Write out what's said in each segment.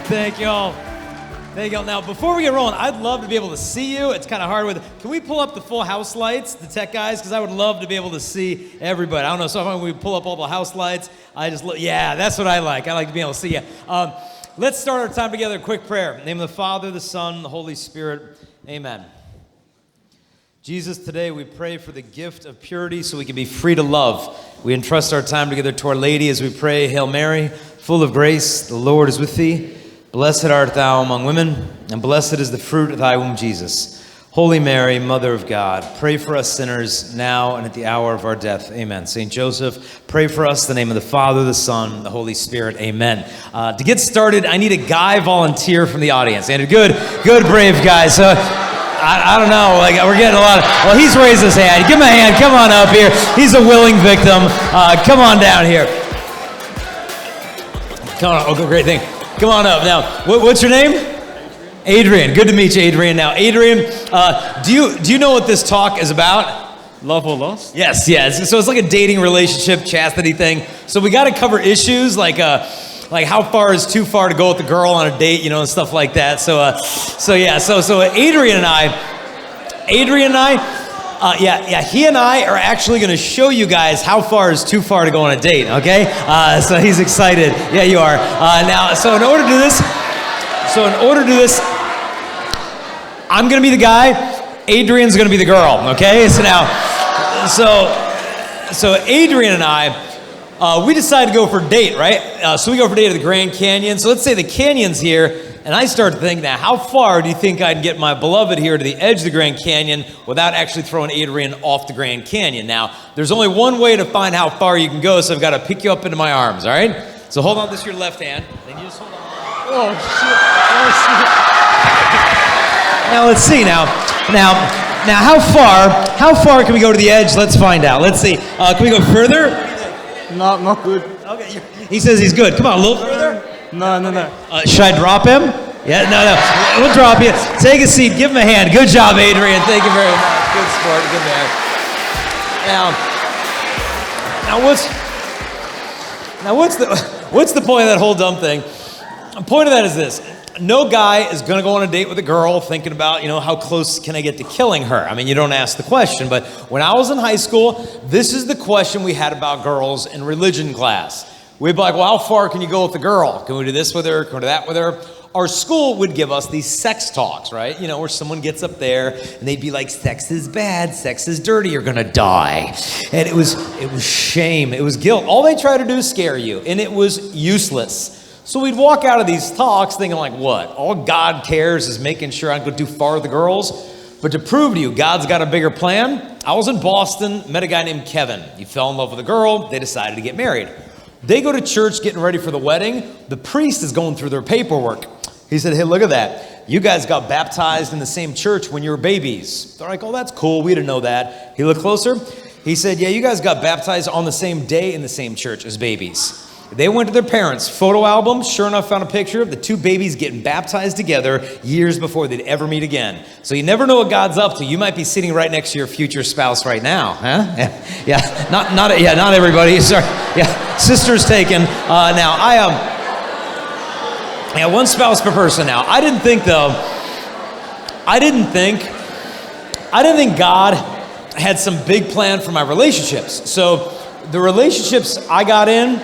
Thank y'all. Thank y'all. Now, before we get rolling, I'd love to be able to see you. It's kind of hard with. Can we pull up the full house lights, the tech guys? Because I would love to be able to see everybody. I don't know. Sometimes we pull up all the house lights. I just look. Yeah, that's what I like. I like to be able to see you. Let's start our time together. A quick prayer. In the name of the Father, the Son, the Holy Spirit. Amen. Jesus, today we pray for the gift of purity so we can be free to love. We entrust our time together to Our Lady as we pray, Hail Mary, full of grace, the Lord is with thee. Blessed art thou among women, and blessed is the fruit of thy womb, Jesus. Holy Mary, Mother of God, pray for us sinners now and at the hour of our death. Amen. Saint Joseph, pray for us in the name of the Father, the Son, the Holy Spirit. Amen. To get started, I need a guy volunteer from the audience. And good, brave guys. I don't know, like we're getting a lot of, well, he's raised his hand. Give him a hand, come on up here. He's a willing victim. Come on down here. Come on, oh, great thing. Come on up. Now, what's your name? Adrian. Good to meet you, Adrian. Now, Adrian, do you know what this talk is about? Love or lost? Yes. So it's like a dating relationship, chastity thing. So we got to cover issues like how far is too far to go with the girl on a date, and stuff like that. So Adrian and I, he and I are actually going to show you guys how far is too far to go on a date, okay? So he's excited. Yeah, you are. So in order to do this, I'm going to be the guy, Adrian's going to be the girl, okay? So Adrian and I, we decided to go for a date, right? So we go for a date at the Grand Canyon. So let's say the canyon's here, and I start to think, now, how far do you think I'd get my beloved here to the edge of the Grand Canyon without actually throwing Adrian off the Grand Canyon? Now, there's only one way to find how far you can go, so I've got to pick you up into my arms, all right? So hold on, this is your left hand. Then you just hold on. Oh, shit. Now, let's see now, how far can we go to the edge? Let's find out. Let's see. Can we go further? Not good. Okay, he says he's good. Come on, a little further. No. Should I drop him? Yeah, no. We'll drop you. Take a seat. Give him a hand. Good job, Adrian. Thank you very much. Good sport. Good man. Now, what's the point of that whole dumb thing? The point of that is this. No guy is going to go on a date with a girl thinking about, how close can I get to killing her? I mean, you don't ask the question, but when I was in high school, this is the question we had about girls in religion class. We'd be like, well, how far can you go with the girl? Can we do this with her? Can we do that with her? Our school would give us these sex talks, right? Where someone gets up there and they'd be like, sex is bad, sex is dirty, you're gonna die. And it was shame, it was guilt. All they try to do is scare you, and it was useless. So we'd walk out of these talks thinking like, what? All God cares is making sure I go too far with the girls? But to prove to you, God's got a bigger plan, I was in Boston, met a guy named Kevin. He fell in love with a girl, they decided to get married. They go to church getting ready for the wedding. The priest is going through their paperwork. He said, hey, look at that. You guys got baptized in the same church when you were babies. They're like, oh, that's cool. We didn't know that. He looked closer. He said, yeah, you guys got baptized on the same day in the same church as babies. They went to their parents' photo album. Sure enough, found a picture of the two babies getting baptized together years before they'd ever meet again. So you never know what God's up to. You might be sitting right next to your future spouse right now, huh? Yeah, not everybody. Sorry. Yeah, sister's taken. One spouse per person. Now, I didn't think God had some big plan for my relationships. So the relationships I got in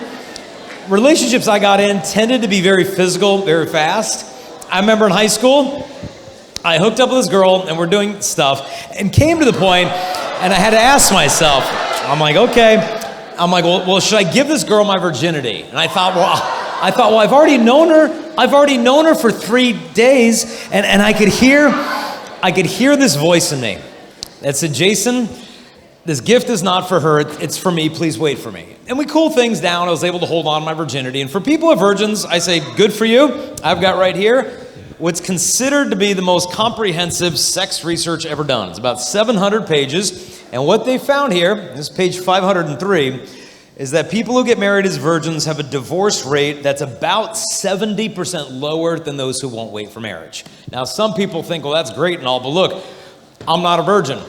tended to be very physical, very fast. I remember in high school, I hooked up with this girl and we're doing stuff and came to the point and I had to ask myself, well, should I give this girl my virginity? And I thought, well, I've already known her for 3 days and I could hear this voice in me that said, Jason, this gift is not for her, it's for me, please wait for me. And we cooled things down, I was able to hold on to my virginity. And for people who are virgins, I say, good for you. I've got right here what's considered to be the most comprehensive sex research ever done. It's about 700 pages. And what they found here, this is page 503, is that people who get married as virgins have a divorce rate that's about 70% lower than those who won't wait for marriage. Now, some people think, well, that's great and all, but look, I'm not a virgin.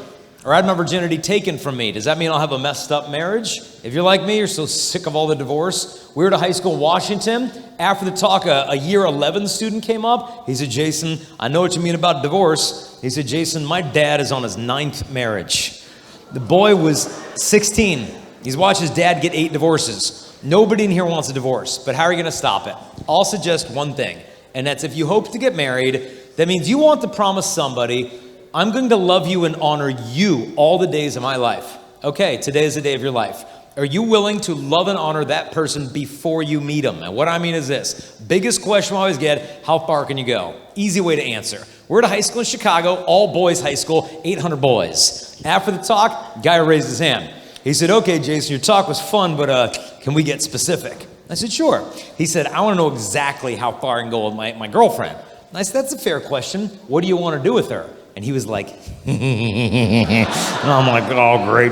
Or I had my virginity taken from me. Does that mean I'll have a messed up marriage? If you're like me, you're so sick of all the divorce. We were at a high school in Washington. After the talk, a year 11 student came up. He said, Jason, I know what you mean about divorce. He said, Jason, my dad is on his 9th marriage. The boy was 16. He's watched his dad get 8 divorces. Nobody in here wants a divorce, but how are you going to stop it? I'll suggest one thing, and that's if you hope to get married, that means you want to promise somebody, I'm going to love you and honor you all the days of my life. Okay, today is the day of your life. Are you willing to love and honor that person before you meet them? And what I mean is this. Biggest question I always get, how far can you go? Easy way to answer. We're at a high school in Chicago, all boys high school, 800 boys. After the talk, guy raised his hand. He said, okay, Jason, your talk was fun, but can we get specific? I said, sure. He said, I want to know exactly how far I can go with my girlfriend. And I said, that's a fair question. What do you want to do with her? And he was like, and I'm like, oh, great.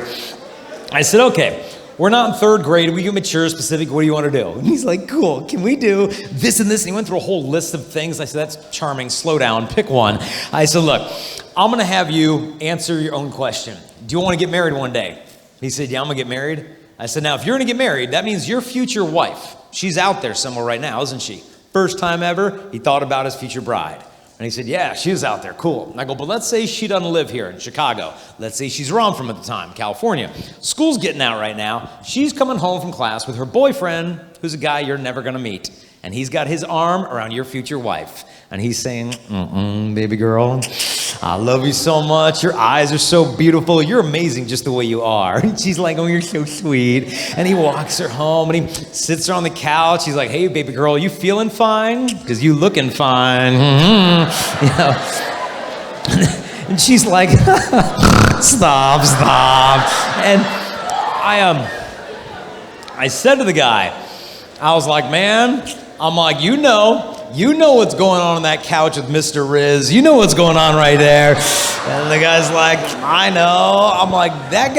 I said, okay, we're not in 3rd grade. We get mature, specific. What do you want to do? And he's like, cool. Can we do this and this? And he went through a whole list of things. I said, that's charming. Slow down. Pick one. I said, look, I'm going to have you answer your own question. Do you want to get married one day? He said, yeah, I'm going to get married. I said, now, if you're going to get married, that means your future wife, she's out there somewhere right now, isn't she? First time ever, he thought about his future bride. And he said, yeah, she was out there. Cool. And I go, but let's say she doesn't live here in Chicago. Let's say she's where I'm from at the time, California. School's getting out right now. She's coming home from class with her boyfriend, who's a guy you're never going to meet. And he's got his arm around your future wife. And he's saying, baby girl, I love you so much. Your eyes are so beautiful. You're amazing just the way you are. And she's like, oh, you're so sweet. And he walks her home and he sits her on the couch. He's like, hey, baby girl, you feeling fine? Because you looking fine. You know? And she's like, stop. And I said to the guy, I was like, man, I'm like, you know what's going on that couch with Mr. Riz. You know what's going on right there. And the guy's like, I know. I'm like, that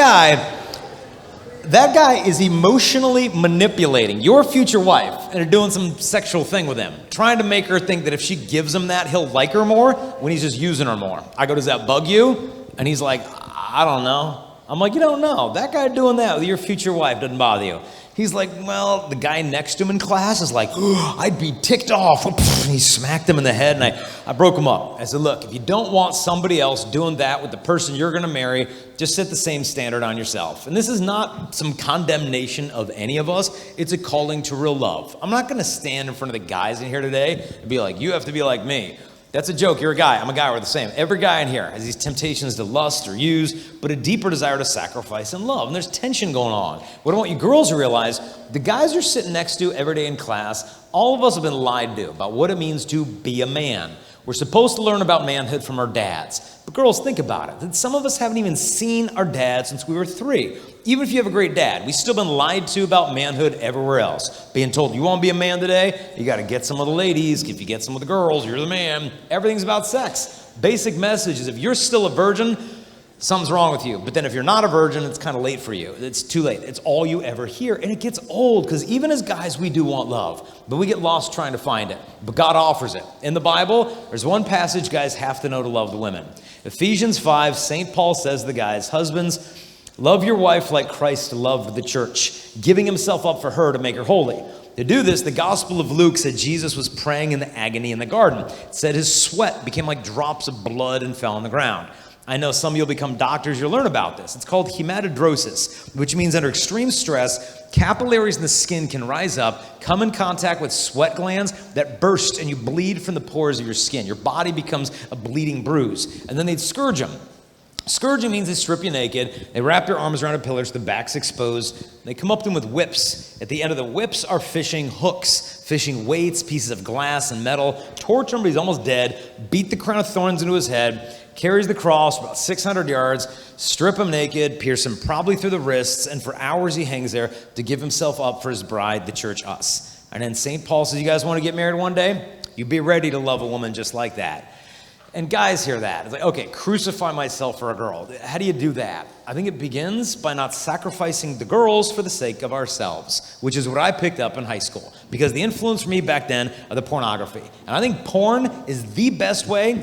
guy is emotionally manipulating your future wife and doing some sexual thing with him, trying to make her think that if she gives him that, he'll like her more when he's just using her more. I go, does that bug you? And he's like, I don't know. I'm like, you don't know. That guy doing that with your future wife doesn't bother you. He's like, well, the guy next to him in class is like, I'd be ticked off. And he smacked him in the head, and I broke him up. I said, look, if you don't want somebody else doing that with the person you're going to marry, just set the same standard on yourself. And this is not some condemnation of any of us. It's a calling to real love. I'm not going to stand in front of the guys in here today and be like, you have to be like me. That's a joke. You're a guy. I'm a guy. We're the same. Every guy in here has these temptations to lust or use, but a deeper desire to sacrifice and love. And there's tension going on. What I want you girls to realize, the guys you're sitting next to every day in class, all of us have been lied to about what it means to be a man. We're supposed to learn about manhood from our dads. But girls, think about it. That some of us haven't even seen our dad since we were 3. Even if you have a great dad, we've still been lied to about manhood everywhere else. Being told, you want to be a man today? You got to get some of the ladies. If you get some of the girls, you're the man. Everything's about sex. Basic message is if you're still a virgin, something's wrong with you. But then if you're not a virgin, it's kind of late for you. It's too late. It's all you ever hear. And it gets old because even as guys, we do want love. But we get lost trying to find it. But God offers it. In the Bible, there's one passage guys have to know to love the women. Ephesians 5, St. Paul says to the guys, husbands, love your wife like Christ loved the church, giving himself up for her to make her holy. To do this, the Gospel of Luke said Jesus was praying in the agony in the garden. It said his sweat became like drops of blood and fell on the ground. I know some of you will become doctors, you'll learn about this. It's called hematidrosis, which means under extreme stress, capillaries in the skin can rise up, come in contact with sweat glands that burst, and you bleed from the pores of your skin. Your body becomes a bleeding bruise. And then they'd scourge them. Scourging means they strip you naked, they wrap your arms around a pillar so the back's exposed, they come up to them with whips. At the end of the whips are fishing hooks, fishing weights, pieces of glass and metal, torture him but he's almost dead, beat the crown of thorns into his head, carries the cross about 600 yards, strip him naked, pierce him probably through the wrists, and for hours he hangs there to give himself up for his bride, the church, us. And then St. Paul says, you guys want to get married one day? You be ready to love a woman just like that. And guys hear that. It's like, okay, crucify myself for a girl. How do you do that? I think it begins by not sacrificing the girls for the sake of ourselves, which is what I picked up in high school. Because the influence for me back then of the pornography. And I think porn is the best way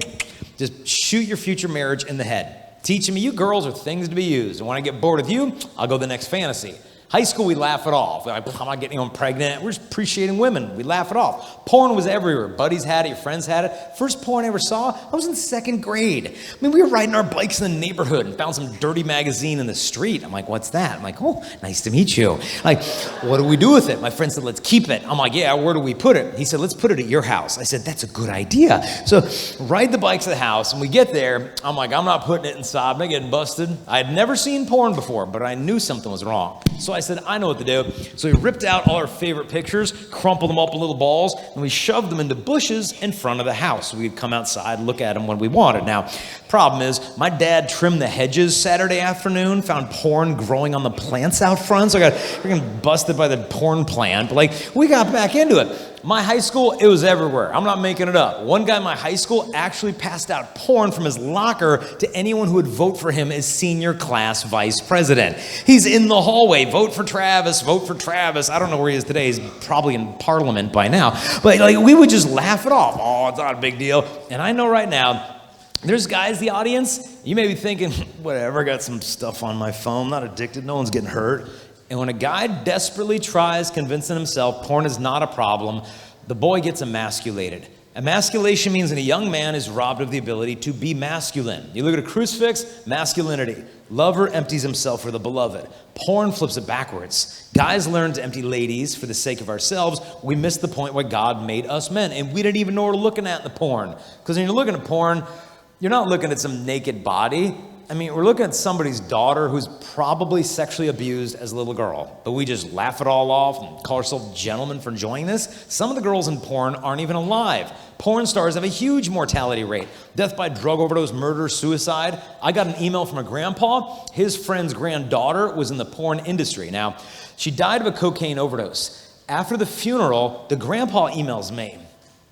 to shoot your future marriage in the head. teaching me you girls are things to be used. And when I get bored with you, I'll go to the next fantasy. High school, we laugh it off. Like, I'm not getting pregnant. We're just appreciating women. We laugh it off. Porn was everywhere. Buddies had it. Your friends had it. First porn I ever saw, I was in 2nd grade. I mean, we were riding our bikes in the neighborhood and found some dirty magazine in the street. I'm like, what's that? I'm like, oh, nice to meet you. Like, what do we do with it? My friend said, let's keep it. I'm like, yeah, where do we put it? He said, let's put it at your house. I said, that's a good idea. So ride the bikes to the house, and we get there. I'm like, I'm not putting it inside. I'm not getting busted. I had never seen porn before, but I knew something was wrong. So I said, I know what to do. So we ripped out all our favorite pictures, crumpled them up in little balls, and we shoved them into bushes in front of the house. So we'd come outside and look at them when we wanted. Now, problem is, my dad trimmed the hedges Saturday afternoon, found porn growing on the plants out front, so I got freaking busted by the porn plant. But we got back into it. My high school, it was everywhere. I'm not making it up. One guy in my high school actually passed out porn from his locker to anyone who would vote for him as senior class vice president. He's in the hallway. Vote for Travis. Vote for Travis. I don't know where he is today. He's probably in Parliament by now. But we would just laugh it off. Oh, it's not a big deal. And I know right now, there's guys in the audience, you may be thinking, whatever, I got some stuff on my phone. I'm not addicted. No one's getting hurt. And when a guy desperately tries convincing himself porn is not a problem, the boy gets emasculated. Emasculation means that a young man is robbed of the ability to be masculine. You look at a crucifix, masculinity. Lover empties himself for the beloved. Porn flips it backwards. Guys learn to empty ladies for the sake of ourselves. We miss the point where God made us men, and we didn't even know what we're looking at in the porn. Because when you're looking at porn, you're not looking at some naked body. I mean, we're looking at somebody's daughter who's probably sexually abused as a little girl, but we just laugh it all off and call ourselves gentlemen for enjoying this. Some of the girls in porn aren't even alive. Porn stars have a huge mortality rate. Death by drug overdose, murder, suicide. I got an email from a grandpa. His friend's granddaughter was in the porn industry. Now, she died of a cocaine overdose. After the funeral, the grandpa emails me.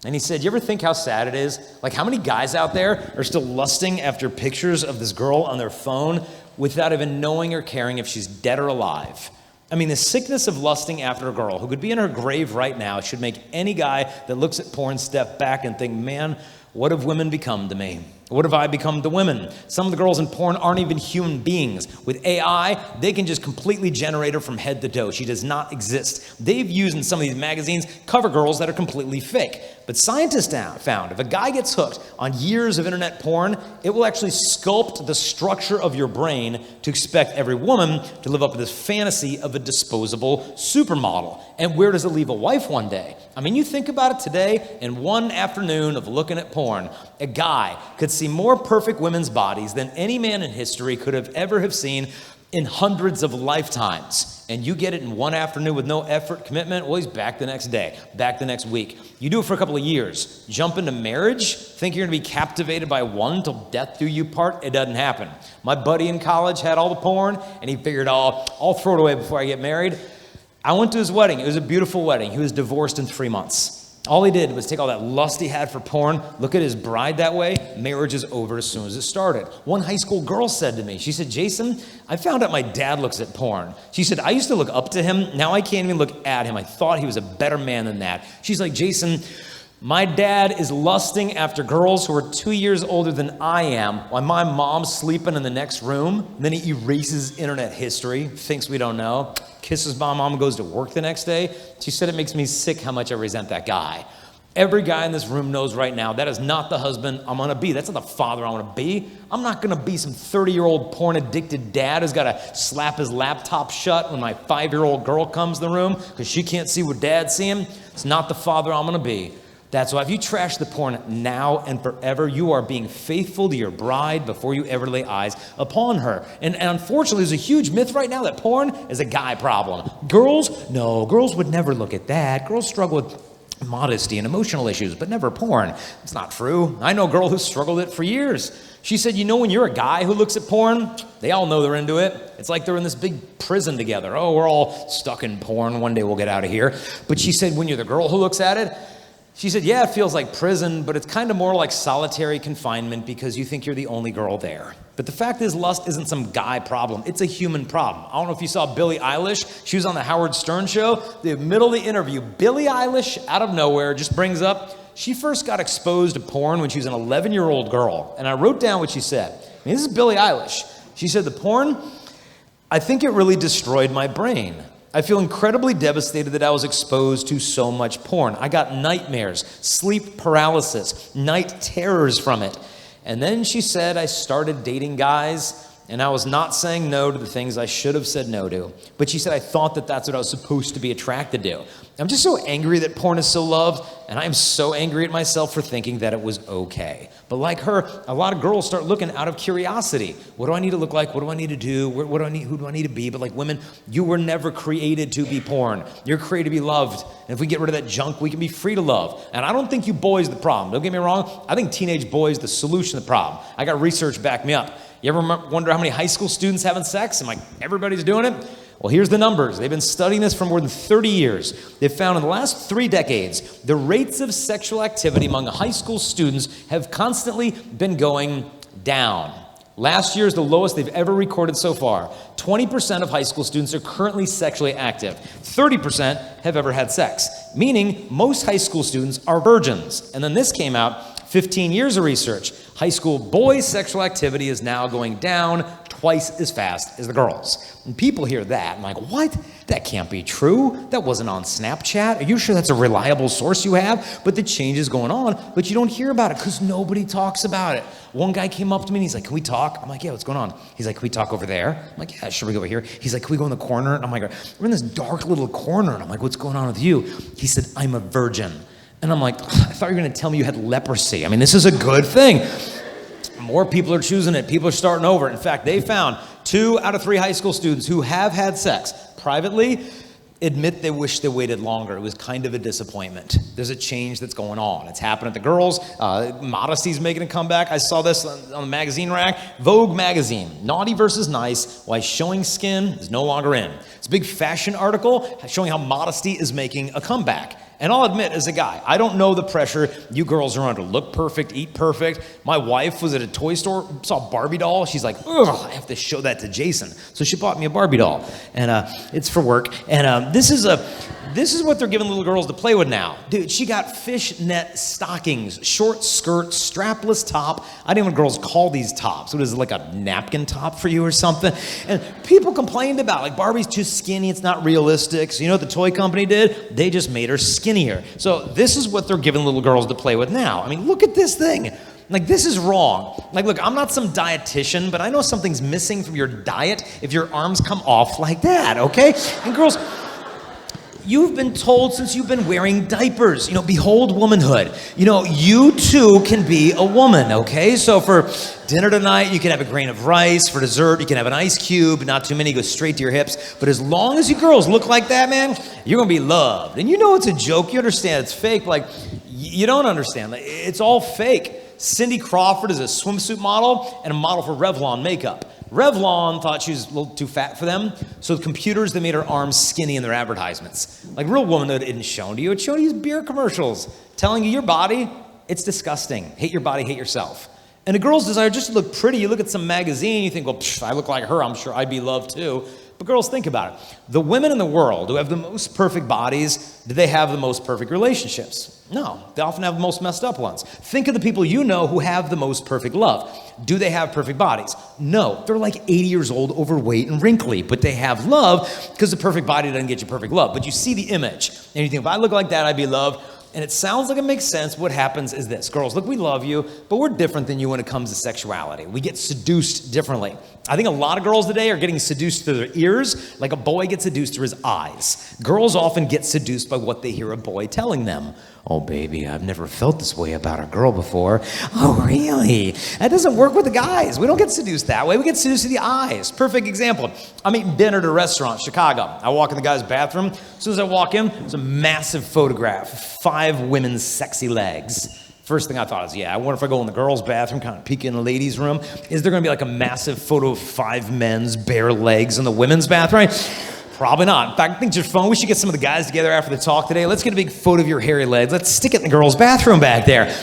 And he said, you ever think how sad it is? Like, how many guys out there are still lusting after pictures of this girl on their phone without even knowing or caring if she's dead or alive? I mean, the sickness of lusting after a girl who could be in her grave right now should make any guy that looks at porn step back and think, man, what have women become to me? What have I become to women? Some of the girls in porn aren't even human beings. With AI, they can just completely generate her from head to toe. She does not exist. They've used in some of these magazines cover girls that are completely fake. But scientists found if a guy gets hooked on years of internet porn, it will actually sculpt the structure of your brain to expect every woman to live up to this fantasy of a disposable supermodel. And where does it leave a wife one day? I mean, you think about it today, in one afternoon of looking at porn, a guy could see more perfect women's bodies than any man in history could have ever seen in hundreds of lifetimes. And you get it in one afternoon with no effort, commitment, well, he's back the next day, back the next week. You do it for a couple of years. Jump into marriage, think you're gonna be captivated by one till death do you part, it doesn't happen. My buddy in college had all the porn, and he figured, I'll throw it away before I get married. I went to his wedding. It was a beautiful wedding. He was divorced in 3 months. All he did was take all that lust he had for porn, look at his bride that way, marriage is over as soon as it started. One high school girl said to me, she said, Jason, I found out my dad looks at porn. She said, I used to look up to him, now I can't even look at him. I thought he was a better man than that. She's like, Jason, my dad is lusting after girls who are 2 years older than I am while my mom's sleeping in the next room. And then he erases internet history, thinks we don't know, kisses my mom and goes to work the next day. She said it makes me sick how much I resent that guy. Every guy in this room knows right now that is not the husband I'm gonna be. That's not the father I wanna be. I'm not gonna be some 30-year-old porn-addicted dad who's gotta slap his laptop shut when my 5-year-old girl comes in the room because she can't see what dad's seeing. It's not the father I'm gonna be. That's why if you trash the porn now and forever, you are being faithful to your bride before you ever lay eyes upon her. And unfortunately, there's a huge myth right now that porn is a guy problem. Girls, no, girls would never look at that. Girls struggle with modesty and emotional issues, but never porn. It's not true. I know a girl who struggled with it for years. She said, you know, when you're a guy who looks at porn, they all know they're into it. It's like they're in this big prison together. Oh, we're all stuck in porn. One day we'll get out of here. But she said, when you're the girl who looks at it, she said, yeah, it feels like prison, but it's kind of more like solitary confinement because you think you're the only girl there. But the fact is, lust isn't some guy problem. It's a human problem. I don't know if you saw Billie Eilish. She was on the Howard Stern show. The middle of the interview, Billie Eilish, out of nowhere, just brings up, she first got exposed to porn when she was an 11-year-old girl. And I wrote down what she said. mean, this is Billie Eilish. She said, the porn, I think it really destroyed my brain. I feel incredibly devastated that I was exposed to so much porn. I got nightmares, sleep paralysis, night terrors from it. And then she said, I started dating guys, and I was not saying no to the things I should have said no to. But she said, I thought that that's what I was supposed to be attracted to. I'm just so angry that porn is so loved, and I am so angry at myself for thinking that it was okay. But like her, a lot of girls start looking out of curiosity. What do I need to look like? What do I need to do? What do I need? Who do I need to be? But like women, you were never created to be porn. You're created to be loved. And if we get rid of that junk, we can be free to love. And I don't think you boys the problem. Don't get me wrong. I think teenage boys the solution to the problem. I got research back me up. You ever wonder how many high school students having sex? I'm like, everybody's doing it? Well, here's the numbers. They've been studying this for more than 30 years. They've found in the last 3 decades, the rates of sexual activity among high school students have constantly been going down. Last year is the lowest they've ever recorded so far. 20% of high school students are currently sexually active. 30% have ever had sex, meaning most high school students are virgins. And then this came out, 15 years of research. High school boys' sexual activity is now going down twice as fast as the girls. And people hear that, I'm like, what? That can't be true. That wasn't on Snapchat. Are you sure that's a reliable source you have? But the change is going on, but you don't hear about it because nobody talks about it. One guy came up to me and he's like, can we talk? I'm like, yeah, what's going on? He's like, can we talk over there? I'm like, yeah, sure, we go over here. He's like, can we go in the corner? And I'm like, we're in this dark little corner. And I'm like, what's going on with you? He said, I'm a virgin. And I'm like, I thought you were going to tell me you had leprosy. I mean, this is a good thing. More people are choosing it. People are starting over. In fact, they found 2 out of 3 high school students who have had sex privately admit they wish they waited longer. It was kind of a disappointment. There's a change that's going on. It's happening at the girls. Modesty's making a comeback. I saw this on the magazine rack. Vogue magazine, naughty versus nice, why showing skin is no longer in. It's a big fashion article showing how modesty is making a comeback. And I'll admit, as a guy, I don't know the pressure you girls are under. Look perfect, eat perfect. My wife was at a toy store, saw a Barbie doll. She's like, ugh, I have to show that to Jason. So she bought me a Barbie doll, and it's for work. And this is what they're giving little girls to play with now. Dude, she got fishnet stockings, short skirt, strapless top. I don't know what girls call these tops. What is it, like a napkin top for you or something? And people complained about, like, Barbie's too skinny, it's not realistic. So you know what the toy company did? They just made her skinnier. So this is what they're giving little girls to play with now. I mean, look at this thing. Like, this is wrong. Like, look, I'm not some dietitian, but I know something's missing from your diet if your arms come off like that, okay? And girls, you've been told since you've been wearing diapers, behold womanhood. You too can be a woman, okay? So for dinner tonight, you can have a grain of rice. For dessert, you can have an ice cube. Not too many, go straight to your hips. But as long as you girls look like that, man, you're gonna be loved. And you know it's a joke. You understand it's fake. Like, you don't understand. Like, it's all fake. Cindy Crawford is a swimsuit model and a model for Revlon makeup. Revlon thought she was a little too fat for them, so the computers, they made her arms skinny in their advertisements. Like, real womanhood isn't shown to you. It's shown to you as beer commercials, telling you your body, it's disgusting. Hate your body, hate yourself. And a girl's desire just to look pretty. You look at some magazine, you think, well, I look like her, I'm sure I'd be loved too. But girls, think about it. The women in the world who have the most perfect bodies, do they have the most perfect relationships? No, they often have the most messed up ones. Think of the people you know who have the most perfect love. Do they have perfect bodies? No, they're like 80 years old, overweight and wrinkly, but they have love because the perfect body doesn't get you perfect love. But you see the image and you think, if I look like that, I'd be loved. And it sounds like it makes sense. What happens is this. Girls, look, we love you, but we're different than you when it comes to sexuality. We get seduced differently. I think a lot of girls today are getting seduced through their ears like a boy gets seduced through his eyes. Girls often get seduced by what they hear a boy telling them. Oh, baby, I've never felt this way about a girl before. Oh, really? That doesn't work with the guys. We don't get seduced that way. We get seduced through the eyes. Perfect example. I'm eating dinner at a restaurant, Chicago. I walk in the guy's bathroom. As soon as I walk in, there's a massive photograph of 5 women's sexy legs. First thing I thought is, I wonder if I go in the girls' bathroom, kind of peek in the ladies' room, is there going to be like a massive photo of 5 men's bare legs in the women's bathroom? Probably not. In fact, I think it's your phone. We should get some of the guys together after the talk today. Let's get a big photo of your hairy legs. Let's stick it in the girls' bathroom back there.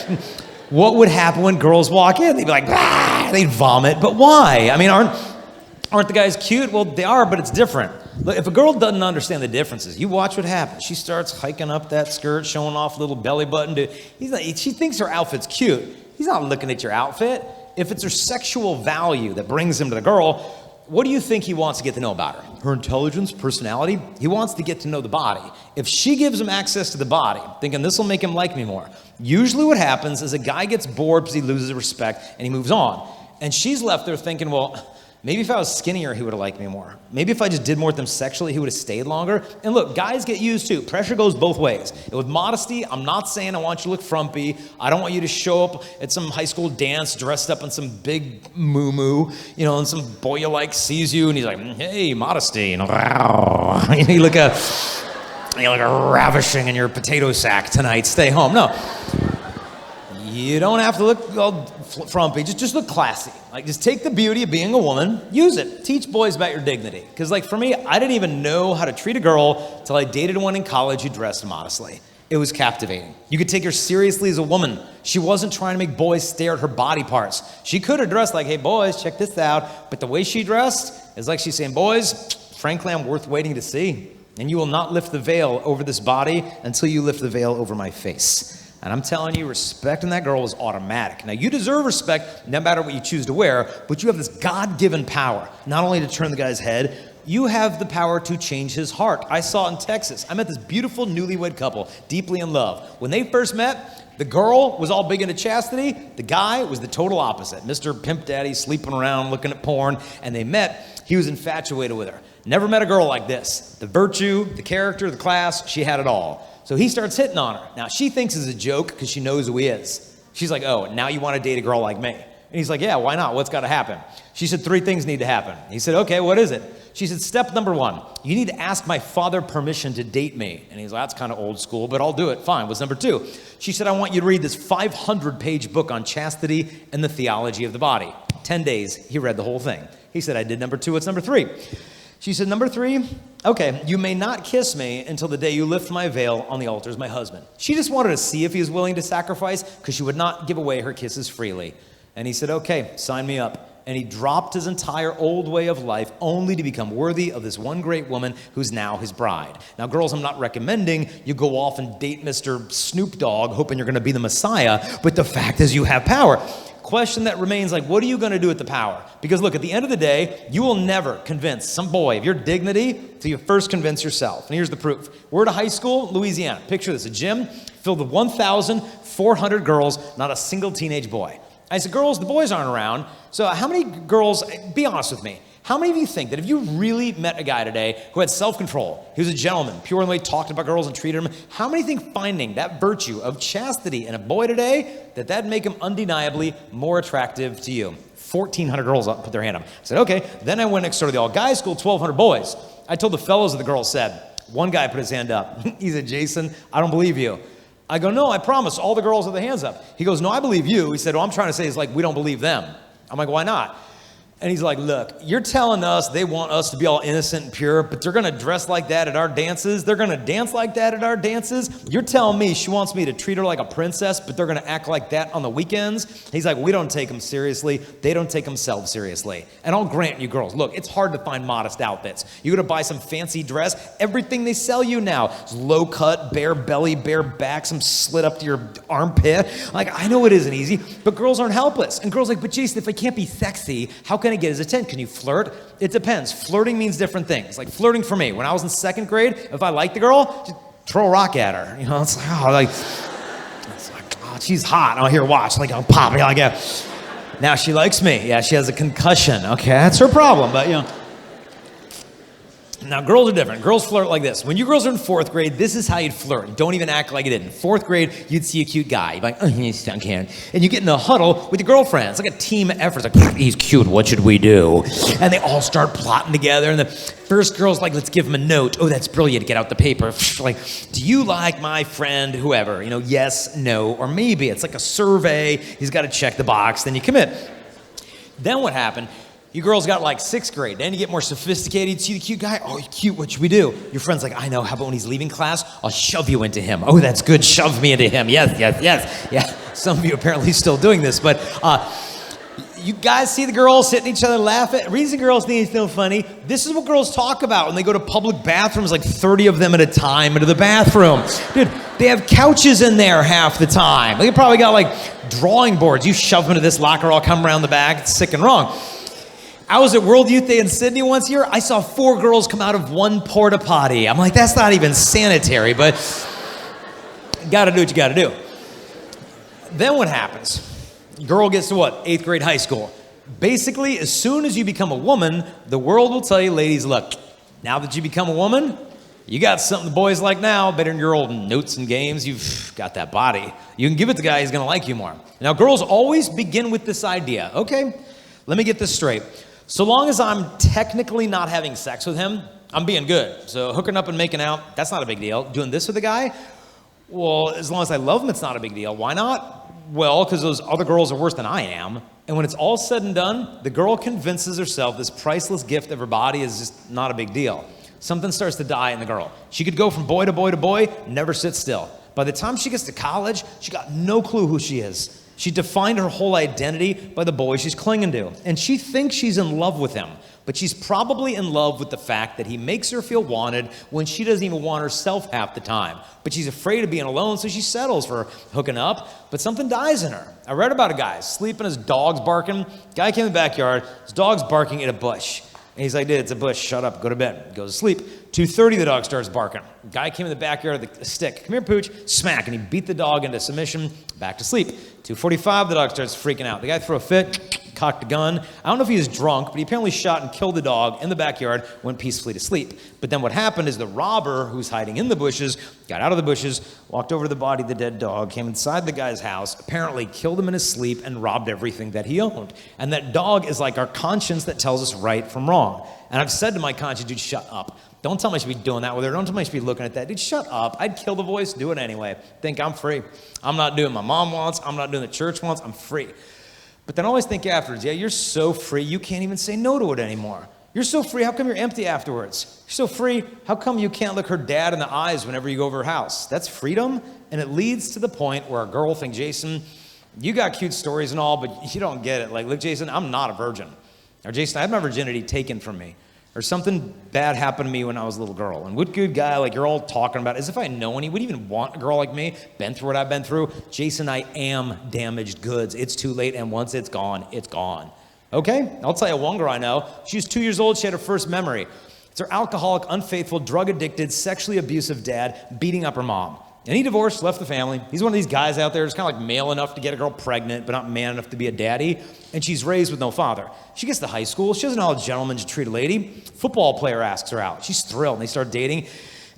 What would happen when girls walk in? They'd be like, ah, they'd vomit. But why? I mean, aren't the guys cute? Well, they are, but it's different. Look, if a girl doesn't understand the differences, you watch what happens. She starts hiking up that skirt, showing off a little belly button. She thinks her outfit's cute. He's not looking at your outfit. if it's her sexual value that brings him to the girl, what do you think he wants to get to know about her? Her intelligence, personality? He wants to get to know the body. If she gives him access to the body, thinking this will make him like me more, usually what happens is a guy gets bored because he loses respect and he moves on. And she's left there thinking, well, maybe if I was skinnier, he would have liked me more. Maybe if I just did more with him sexually, he would have stayed longer. And look, guys get used too. Pressure goes both ways. And with modesty, I'm not saying I want you to look frumpy. I don't want you to show up at some high school dance dressed up in some big moo-moo, and some boy you like sees you and he's like, hey, modesty. Wow. You look ravishing in your potato sack tonight. Stay home. No. You don't have to look all frumpy. Just look classy. Just take the beauty of being a woman, use it. Teach boys about your dignity. Because for me, I didn't even know how to treat a girl till I dated one in college who dressed modestly. It was captivating. You could take her seriously as a woman. She wasn't trying to make boys stare at her body parts. She could have dressed like, hey, boys, check this out. But the way she dressed is like she's saying, boys, frankly, I'm worth waiting to see. And you will not lift the veil over this body until you lift the veil over my face. And I'm telling you, respecting that girl is automatic. Now, you deserve respect no matter what you choose to wear, but you have this God-given power, not only to turn the guy's head, you have the power to change his heart. I saw it in Texas. I met this beautiful newlywed couple, deeply in love. When they first met, the girl was all big into chastity. The guy was the total opposite. Mr. Pimp Daddy, sleeping around, looking at porn. And they met. He was infatuated with her. Never met a girl like this. The virtue, the character, the class, she had it all. So he starts hitting on her. Now, she thinks it's a joke because she knows who he is. She's like, oh, now you want to date a girl like me? And he's like, yeah, why not? What's got to happen? She said, 3 things need to happen. He said, okay, what is it? She said, step number 1, you need to ask my father permission to date me. And he's like, that's kind of old school, but I'll do it. Fine. What's number 2? She said, I want you to read this 500-page book on chastity and the theology of the body. 10 days, he read the whole thing. He said, I did number 2. What's number 3? She said, number 3, okay, you may not kiss me until the day you lift my veil on the altar as my husband. She just wanted to see if he was willing to sacrifice because she would not give away her kisses freely. And he said, okay, sign me up. And he dropped his entire old way of life only to become worthy of this one great woman who's now his bride. Now, girls, I'm not recommending you go off and date Mr. Snoop Dogg hoping you're going to be the Messiah, but the fact is you have power. Question that remains, what are you going to do with the power? Because look, at the end of the day, you will never convince some boy of your dignity till you first convince yourself. And here's the proof. We're at a high school, Louisiana. Picture this, a gym filled with 1,400 girls, not a single teenage boy. I said, girls, the boys aren't around. So how many girls, be honest with me, how many of you think that if you really met a guy today who had self-control, he was a gentleman, pure in the way he talked about girls and treated them, how many think finding that virtue of chastity in a boy today, that'd make him undeniably more attractive to you? 1,400 girls put their hand up. I said, okay. Then I went next door to the all-guys school, 1,200 boys. I told the fellows of the girls said, one guy put his hand up. He said, Jason, I don't believe you. I go, no, I promise. All the girls have their hands up. He goes, no, I believe you. He said, what I'm trying to say is we don't believe them. I'm like, why not? And he's like, look, you're telling us they want us to be all innocent and pure, but they're going to dress like that at our dances. They're going to dance like that at our dances. You're telling me she wants me to treat her like a princess, but they're going to act like that on the weekends? He's like, we don't take them seriously. They don't take themselves seriously. And I'll grant you, girls, look, it's hard to find modest outfits. You're going to buy some fancy dress. Everything they sell you now is low cut, bare belly, bare back, some slit up to your armpit. I know it isn't easy, but girls aren't helpless. And girls are like, but Jason, if I can't be sexy, how can I get his attention? Can you flirt? It depends. Flirting means different things. Flirting for me, when I was in 2nd grade, if I liked the girl, just throw a rock at her. It's oh, she's hot. Here, watch. I'm popping. Now she likes me. Yeah, she has a concussion. Okay, that's her problem. But Now, girls are different. Girls flirt like this. When you girls are in 4th grade, this is how you'd flirt. Don't even act like it didn't. 4th grade, you'd see a cute guy. You'd be like, oh, he's so cute. And you get in the huddle with your girlfriends. It's like a team effort. It's like, he's cute. What should we do? And they all start plotting together. And the first girl's like, let's give him a note. Oh, that's brilliant. Get out the paper. Do you like my friend, whoever? Yes, no, or maybe. It's like a survey. He's got to check the box. Then you commit. Then what happened? You girls got 6th grade. Then you get more sophisticated. You see the cute guy. Oh, you're cute. What should we do? Your friend's like, I know. How about when he's leaving class, I'll shove you into him. Oh, that's good. Shove me into him. Yes. Yeah. Some of you apparently still doing this. But You guys see the girls hitting each other, laughing. Reason girls think it's so funny. This is what girls talk about when they go to public bathrooms, like 30 of them at a time into the bathroom. Dude, they have couches in there half the time. They probably got like drawing boards. You shove them into this locker, I'll come around the back. It's sick and wrong. I was at World Youth Day in Sydney once a year. I saw 4 girls come out of one porta potty. I'm like, that's not even sanitary, but you gotta do what you gotta do. Then what happens? Girl gets to what? 8th grade high school. Basically, as soon as you become a woman, the world will tell you, ladies, look, now that you become a woman, you got something the boys like now, better than your old notes and games. You've got that body. You can give it to the guy, he's gonna like you more. Now, girls always begin with this idea. Okay, let me get this straight. So long as I'm technically not having sex with him, I'm being good. So hooking up and making out, that's not a big deal. Doing this with a guy, well, as long as I love him, it's not a big deal. Why not? Well, because those other girls are worse than I am. And when it's all said and done, the girl convinces herself this priceless gift of her body is just not a big deal. Something starts to die in the girl. She could go from boy to boy to boy, never sit still. By the time she gets to college, she got no clue who she is. She defined her whole identity by the boy she's clinging to. And she thinks she's in love with him. But she's probably in love with the fact that he makes her feel wanted when she doesn't even want herself half the time. But she's afraid of being alone, so she settles for hooking up. But something dies in her. I read about a guy sleeping, his dog's barking. Guy came in the backyard, his dog's barking at a bush. And he's like, dude, it's a bush, shut up, go to bed. Goes to sleep. 2:30, the dog starts barking. Guy came in the backyard with a stick. Come here, Pooch. Smack, and he beat the dog into submission, back to sleep. 2:45, the dog starts freaking out. The guy threw a fit, cocked a gun. I don't know if he was drunk, but he apparently shot and killed the dog in the backyard, went peacefully to sleep. But then what happened is the robber, who's hiding in the bushes, got out of the bushes, walked over to the body of the dead dog, came inside the guy's house, apparently killed him in his sleep, and robbed everything that he owned. And that dog is like our conscience that tells us right from wrong. And I've said to my conscience, dude, shut up. Don't tell me I should be doing that with her. Don't tell me I should be looking at that. Dude, shut up. I'd kill the voice, do it anyway. Think I'm free. I'm not doing what my mom wants. I'm not doing what the church wants. I'm free. But then I always think afterwards, yeah, you're so free, you can't even say no to it anymore. You're so free, how come you're empty afterwards? You're so free, how come you can't look her dad in the eyes whenever you go over her house? That's freedom, and it leads to the point where a girl will think, Jason, you got cute stories and all, but you don't get it. Like, look, Jason, I'm not a virgin. Or Jason, I had my virginity taken from me. Or something bad happened to me when I was a little girl. And what good guy, like you're all talking about, as if I know any, would even want a girl like me, been through what I've been through. Jason, I am damaged goods. It's too late, and once it's gone, it's gone. Okay? I'll tell you one girl I know. She was 2 years old, she had her first memory. It's her alcoholic, unfaithful, drug-addicted, sexually abusive dad beating up her mom. And he divorced, left the family. He's one of these guys out there who's kind of like male enough to get a girl pregnant, but not man enough to be a daddy. And she's raised with no father. She gets to high school. She doesn't know how a gentleman should treat a lady. Football player asks her out. She's thrilled, and they start dating.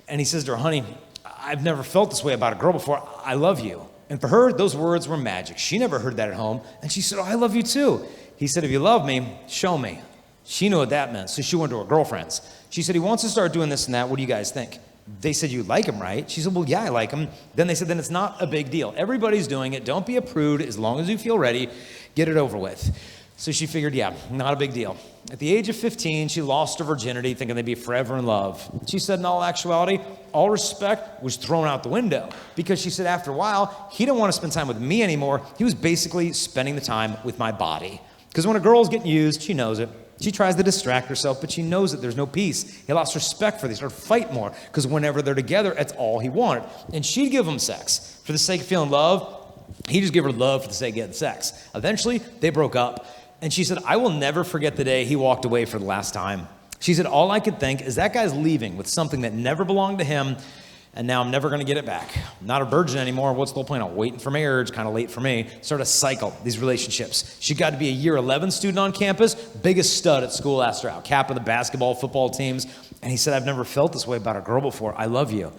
And he says to her, honey, I've never felt this way about a girl before. I love you. And for her, those words were magic. She never heard that at home. And she said, oh, I love you too. He said, if you love me, show me. She knew what that meant, so she went to her girlfriends. She said, he wants to start doing this and that. What do you guys think? They said, you like him, right? She said, well, yeah, I like him. Then they said, then it's not a big deal. Everybody's doing it. Don't be a prude. As long as you feel ready, get it over with. So she figured, yeah, not a big deal. At the age of 15, she lost her virginity, thinking they'd be forever in love. She said, in all actuality, all respect was thrown out the window, because she said after a while, he didn't want to spend time with me anymore. He was basically spending the time with my body. Because when a girl's getting used, she knows it. She tries to distract herself, but she knows that there's no peace. He lost respect for this, or fight more, because whenever they're together, that's all he wanted. And she'd give him sex for the sake of feeling love. He'd just give her love for the sake of getting sex. Eventually, they broke up. And she said, I will never forget the day he walked away for the last time. She said, all I could think is that guy's leaving with something that never belonged to him, and now I'm never going to get it back. I'm not a virgin anymore. What's the whole point? I'm waiting for marriage, kind of late for me. Sort of cycle, these relationships. She got to be a year 11 student on campus, biggest stud at school, asked her out, captain of the basketball, football teams. And he said, I've never felt this way about a girl before. I love you.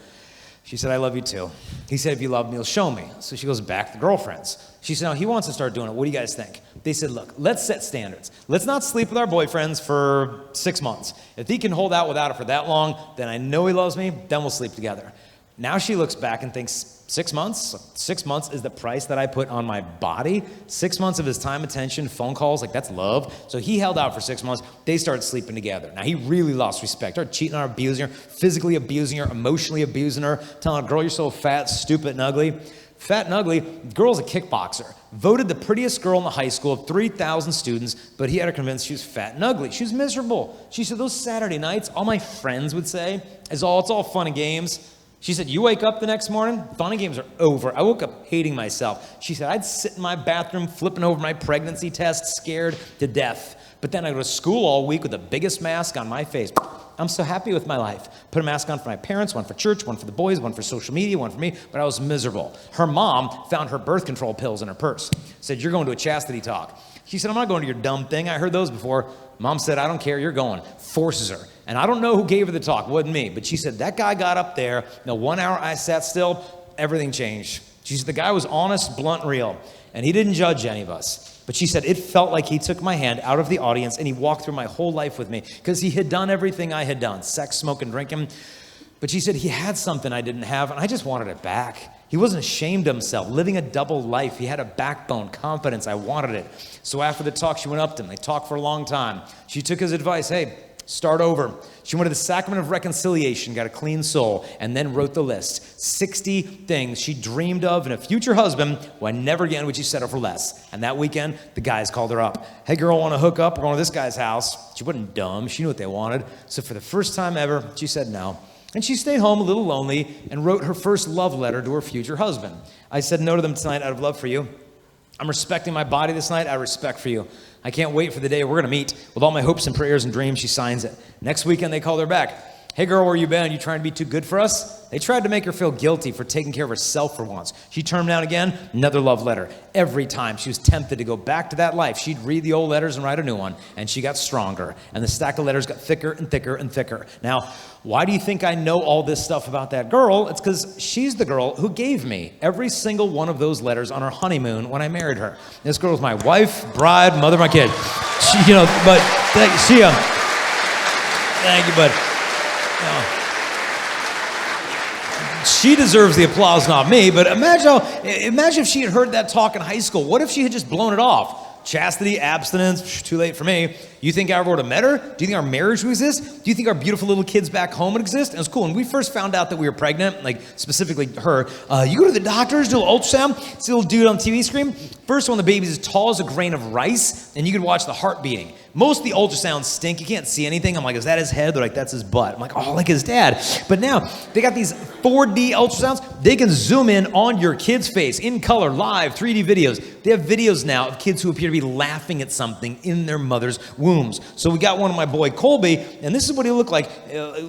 She said, I love you too. He said, if you love me, you'll show me. So she goes back to the girlfriends. She said, no, he wants to start doing it. What do you guys think? They said, look, let's set standards. Let's not sleep with our boyfriends for 6 months. If he can hold out without it for that long, then I know he loves me, then we'll sleep together. Now she looks back and thinks, 6 months? 6 months is the price that I put on my body? 6 months of his time, attention, phone calls, like that's love. So he held out for 6 months. They started sleeping together. Now he really lost respect. Started cheating on her, abusing her, physically abusing her, emotionally abusing her, telling her, girl, you're so fat, stupid, and ugly. Fat and ugly, the girl's a kickboxer. Voted the prettiest girl in the high school of 3,000 students, but he had her convinced she was fat and ugly. She was miserable. She said, those Saturday nights, all my friends would say, it's all fun and games. She said, you wake up the next morning, fun and games are over. I woke up hating myself. She said, I'd sit in my bathroom flipping over my pregnancy test, scared to death. But then I go to school all week with the biggest mask on my face. I'm so happy with my life. Put a mask on for my parents, one for church, one for the boys, one for social media, one for me, but I was miserable. Her mom found her birth control pills in her purse. Said, you're going to a chastity talk. She said, I'm not going to your dumb thing. I heard those before. Mom said, I don't care, you're going. Forces her. And I don't know who gave her the talk, wasn't me. But she said, that guy got up there, the 1 hour I sat still, everything changed. She said, the guy was honest, blunt, real. And he didn't judge any of us. But she said, it felt like he took my hand out of the audience and he walked through my whole life with me because he had done everything I had done, sex, smoking, drinking. But she said, he had something I didn't have and I just wanted it back. He wasn't ashamed of himself, living a double life. He had a backbone, confidence. I wanted it. So after the talk, she went up to him. They talked for a long time. She took his advice, hey, start over. She went to the sacrament of reconciliation, got a clean soul, and then wrote the list. 60 things she dreamed of in a future husband who never again would she settle for less. And that weekend, the guys called her up. Hey, girl, want to hook up? We're going to this guy's house. She wasn't dumb. She knew what they wanted. So for the first time ever, she said no. And she stayed home a little lonely and wrote her first love letter to her future husband. I said no to them tonight out of love for you. I'm respecting my body this night out of respect for you. I can't wait for the day we're going to meet. With all my hopes and prayers and dreams, she signs it. Next weekend, they called her back. Hey, girl, where you been? You trying to be too good for us? They tried to make her feel guilty for taking care of herself for once. She turned down again, another love letter. Every time she was tempted to go back to that life, she'd read the old letters and write a new one, and she got stronger. And the stack of letters got thicker and thicker and thicker. Now, why do you think I know all this stuff about that girl? It's because she's the girl who gave me every single one of those letters on her honeymoon when I married her. This girl was my wife, bride, mother of my kid. Thank you, bud. She deserves the applause, not me, but imagine if she had heard that talk in high school. What if she had just blown it off? Chastity, abstinence, too late for me. You think I ever would have met her? Do you think our marriage would exist? Do you think our beautiful little kids back home would exist? And it was cool. When we first found out that we were pregnant, like specifically her, you go to the doctors, do an ultrasound, see a little dude on the TV screen. First one, the baby's as tall as a grain of rice, and you could watch the heart beating. Most of the ultrasounds stink. You can't see anything. I'm like, is that his head? They're like, that's his butt. I'm like, oh, like his dad. But now they got these 4D ultrasounds. They can zoom in on your kid's face in color, live, 3D videos. They have videos now of kids who appear to be laughing at something in their mother's wombs. So we got one of my boy, Colby, and this is what he looked like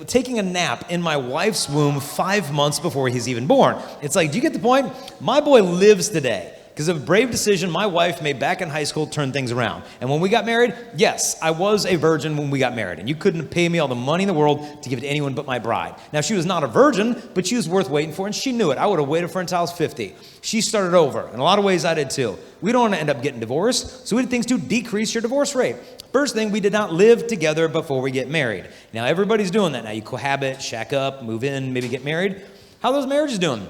taking a nap in my wife's womb 5 months before he's even born. It's like, do you get the point? My boy lives today. Because of a brave decision my wife made back in high school turned things around. And when we got married, yes, I was a virgin when we got married. And you couldn't pay me all the money in the world to give to anyone but my bride. Now, she was not a virgin, but she was worth waiting for, and she knew it. I would have waited for her until I was 50. She started over. In a lot of ways, I did too. We don't want to end up getting divorced, so we did things to decrease your divorce rate. First thing, we did not live together before we get married. Now, everybody's doing that. Now, you cohabit, shack up, move in, maybe get married. How are those marriages doing?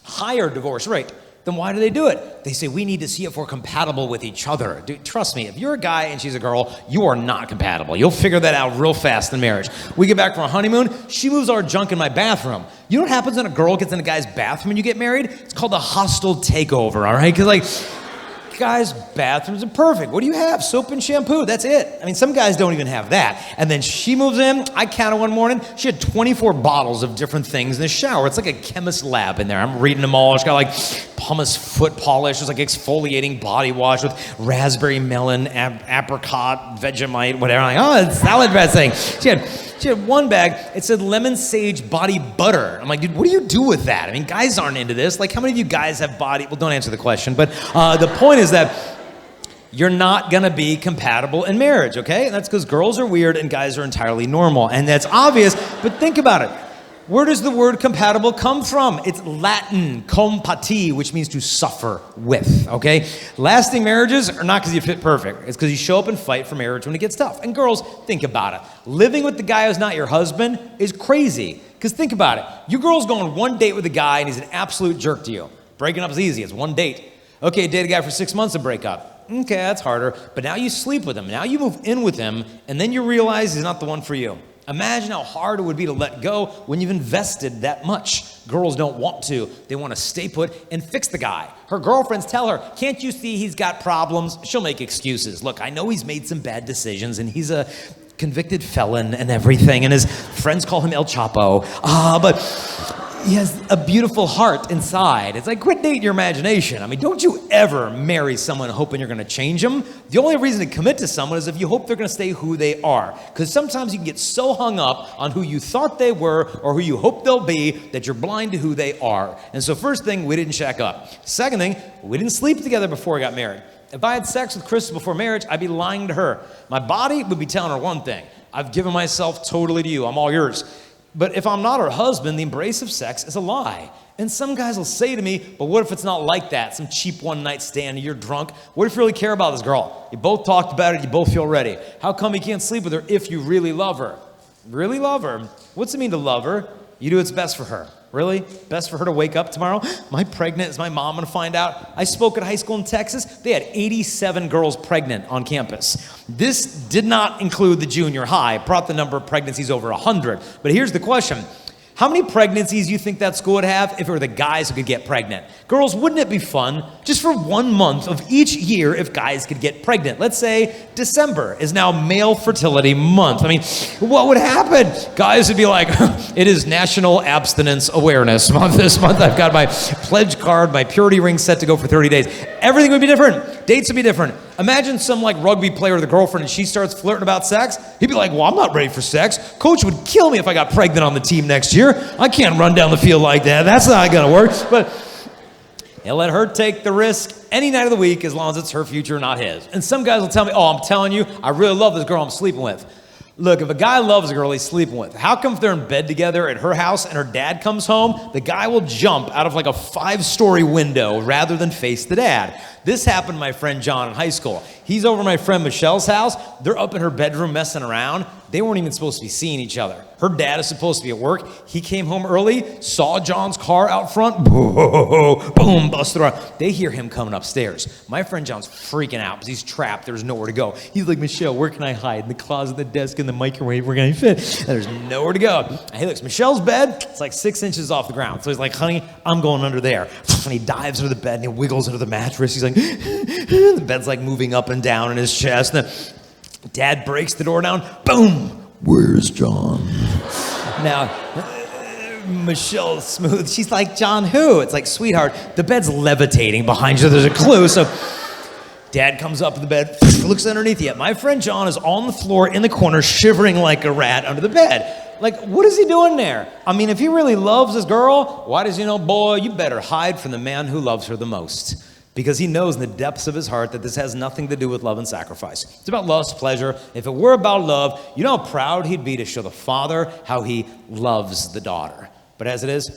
Higher divorce rate. Then why do they do it? They say, we need to see if we're compatible with each other. Dude, trust me, if you're a guy and she's a girl, you are not compatible. You'll figure that out real fast in marriage. We get back from our honeymoon, she moves our junk in my bathroom. You know what happens when a girl gets in a guy's bathroom when you get married? It's called a hostile takeover, all right? Because like, guys' bathrooms are perfect. What do you have? Soap and shampoo. That's it. I mean, some guys don't even have that. And then she moves in. I counted one morning. She had 24 bottles of different things in the shower. It's like a chemist's lab in there. I'm reading them all. She's got like pumice foot polish. There's like exfoliating body wash with raspberry melon, apricot, Vegemite, whatever. I'm like, oh, it's salad dressing. She had one bag, it said lemon sage body butter. I'm like, dude, what do you do with that? I mean, guys aren't into this. Like, how many of you guys have body? Well, don't answer the question, but the point is that you're not gonna be compatible in marriage, okay? And that's because girls are weird and guys are entirely normal. And that's obvious, but think about it. Where does the word compatible come from? It's Latin, compati, which means to suffer with, okay? Lasting marriages are not because you fit perfect. It's because you show up and fight for marriage when it gets tough. And girls, think about it. Living with the guy who's not your husband is crazy. Because think about it. You girls go on one date with a guy and he's an absolute jerk to you. Breaking up is easy. It's one date. Okay, date a guy for 6 months to break up. Okay, that's harder. But now you sleep with him. Now you move in with him, and then you realize he's not the one for you. Imagine how hard it would be to let go when you've invested that much. Girls don't want to. They want to stay put and fix the guy. Her girlfriends tell her, can't you see he's got problems? She'll make excuses. Look, I know he's made some bad decisions and he's a convicted felon and everything, and his friends call him El Chapo. But he has a beautiful heart inside. It's like, quit dating your imagination. I mean, don't you ever marry someone hoping you're going to change them. The only reason to commit to someone is if you hope they're going to stay who they are. Because sometimes you can get so hung up on who you thought they were or who you hope they'll be that you're blind to who they are. And so first thing, we didn't shack up. Second thing, we didn't sleep together before we got married. If I had sex with Crystal before marriage, I'd be lying to her. My body would be telling her one thing. I've given myself totally to you. I'm all yours. But if I'm not her husband, the embrace of sex is a lie. And some guys will say to me, but what if it's not like that? Some cheap one-night stand, you're drunk. What if you really care about this girl? You both talked about it, you both feel ready. How come you can't sleep with her if you really love her? Really love her? What's it mean to love her? You do what's best for her. Really? Best for her to wake up tomorrow? Am I pregnant? Is my mom going to find out? I spoke at high school in Texas. They had 87 girls pregnant on campus. This did not include the junior high. Brought the number of pregnancies over 100. But here's the question. How many pregnancies do you think that school would have if it were the guys who could get pregnant? Girls, wouldn't it be fun just for 1 month of each year if guys could get pregnant? Let's say December is now male fertility month. I mean, what would happen? Guys would be like, it is National Abstinence Awareness Month. This month I've got my pledge card, my purity ring set to go for 30 days. Everything would be different. Dates would be different. Imagine some like rugby player with a girlfriend and she starts flirting about sex. He'd be like, well, I'm not ready for sex. Coach would kill me if I got pregnant on the team next year. I can't run down the field like that. That's not gonna work. But he'll let her take the risk any night of the week as long as it's her future, not his. And some guys will tell me, oh, I'm telling you, I really love this girl I'm sleeping with. Look, if a guy loves a girl he's sleeping with, how come if they're in bed together at her house and her dad comes home, the guy will jump out of like a 5-story window rather than face the dad? This happened to my friend John in high school. He's over at my friend Michelle's house. They're up in her bedroom messing around. They weren't even supposed to be seeing each other. Her dad is supposed to be at work. He came home early, saw John's car out front, boom, busted around. They hear him coming upstairs. My friend John's freaking out because he's trapped. There's nowhere to go. He's like, Michelle, where can I hide? In the closet, the desk, in the microwave, where can I fit? And there's nowhere to go. And he looks, Michelle's bed, it's like 6 inches off the ground. So he's like, honey, I'm going under there. And he dives under the bed and he wiggles under the mattress. He's like, the bed's like moving up and down in his chest. And dad breaks the door down. Boom. Where's John? Now, Michelle's smooth. She's like, John who? It's like, sweetheart, the bed's levitating behind you. There's a clue. So dad comes up to the bed, looks underneath you. My friend John is on the floor in the corner, shivering like a rat under the bed. Like, what is he doing there? I mean, if he really loves his girl, why does he know, boy, you better hide from the man who loves her the most? Because he knows in the depths of his heart that this has nothing to do with love and sacrifice. It's about lust, pleasure. If it were about love, you know how proud he'd be to show the father how he loves the daughter. But as it is,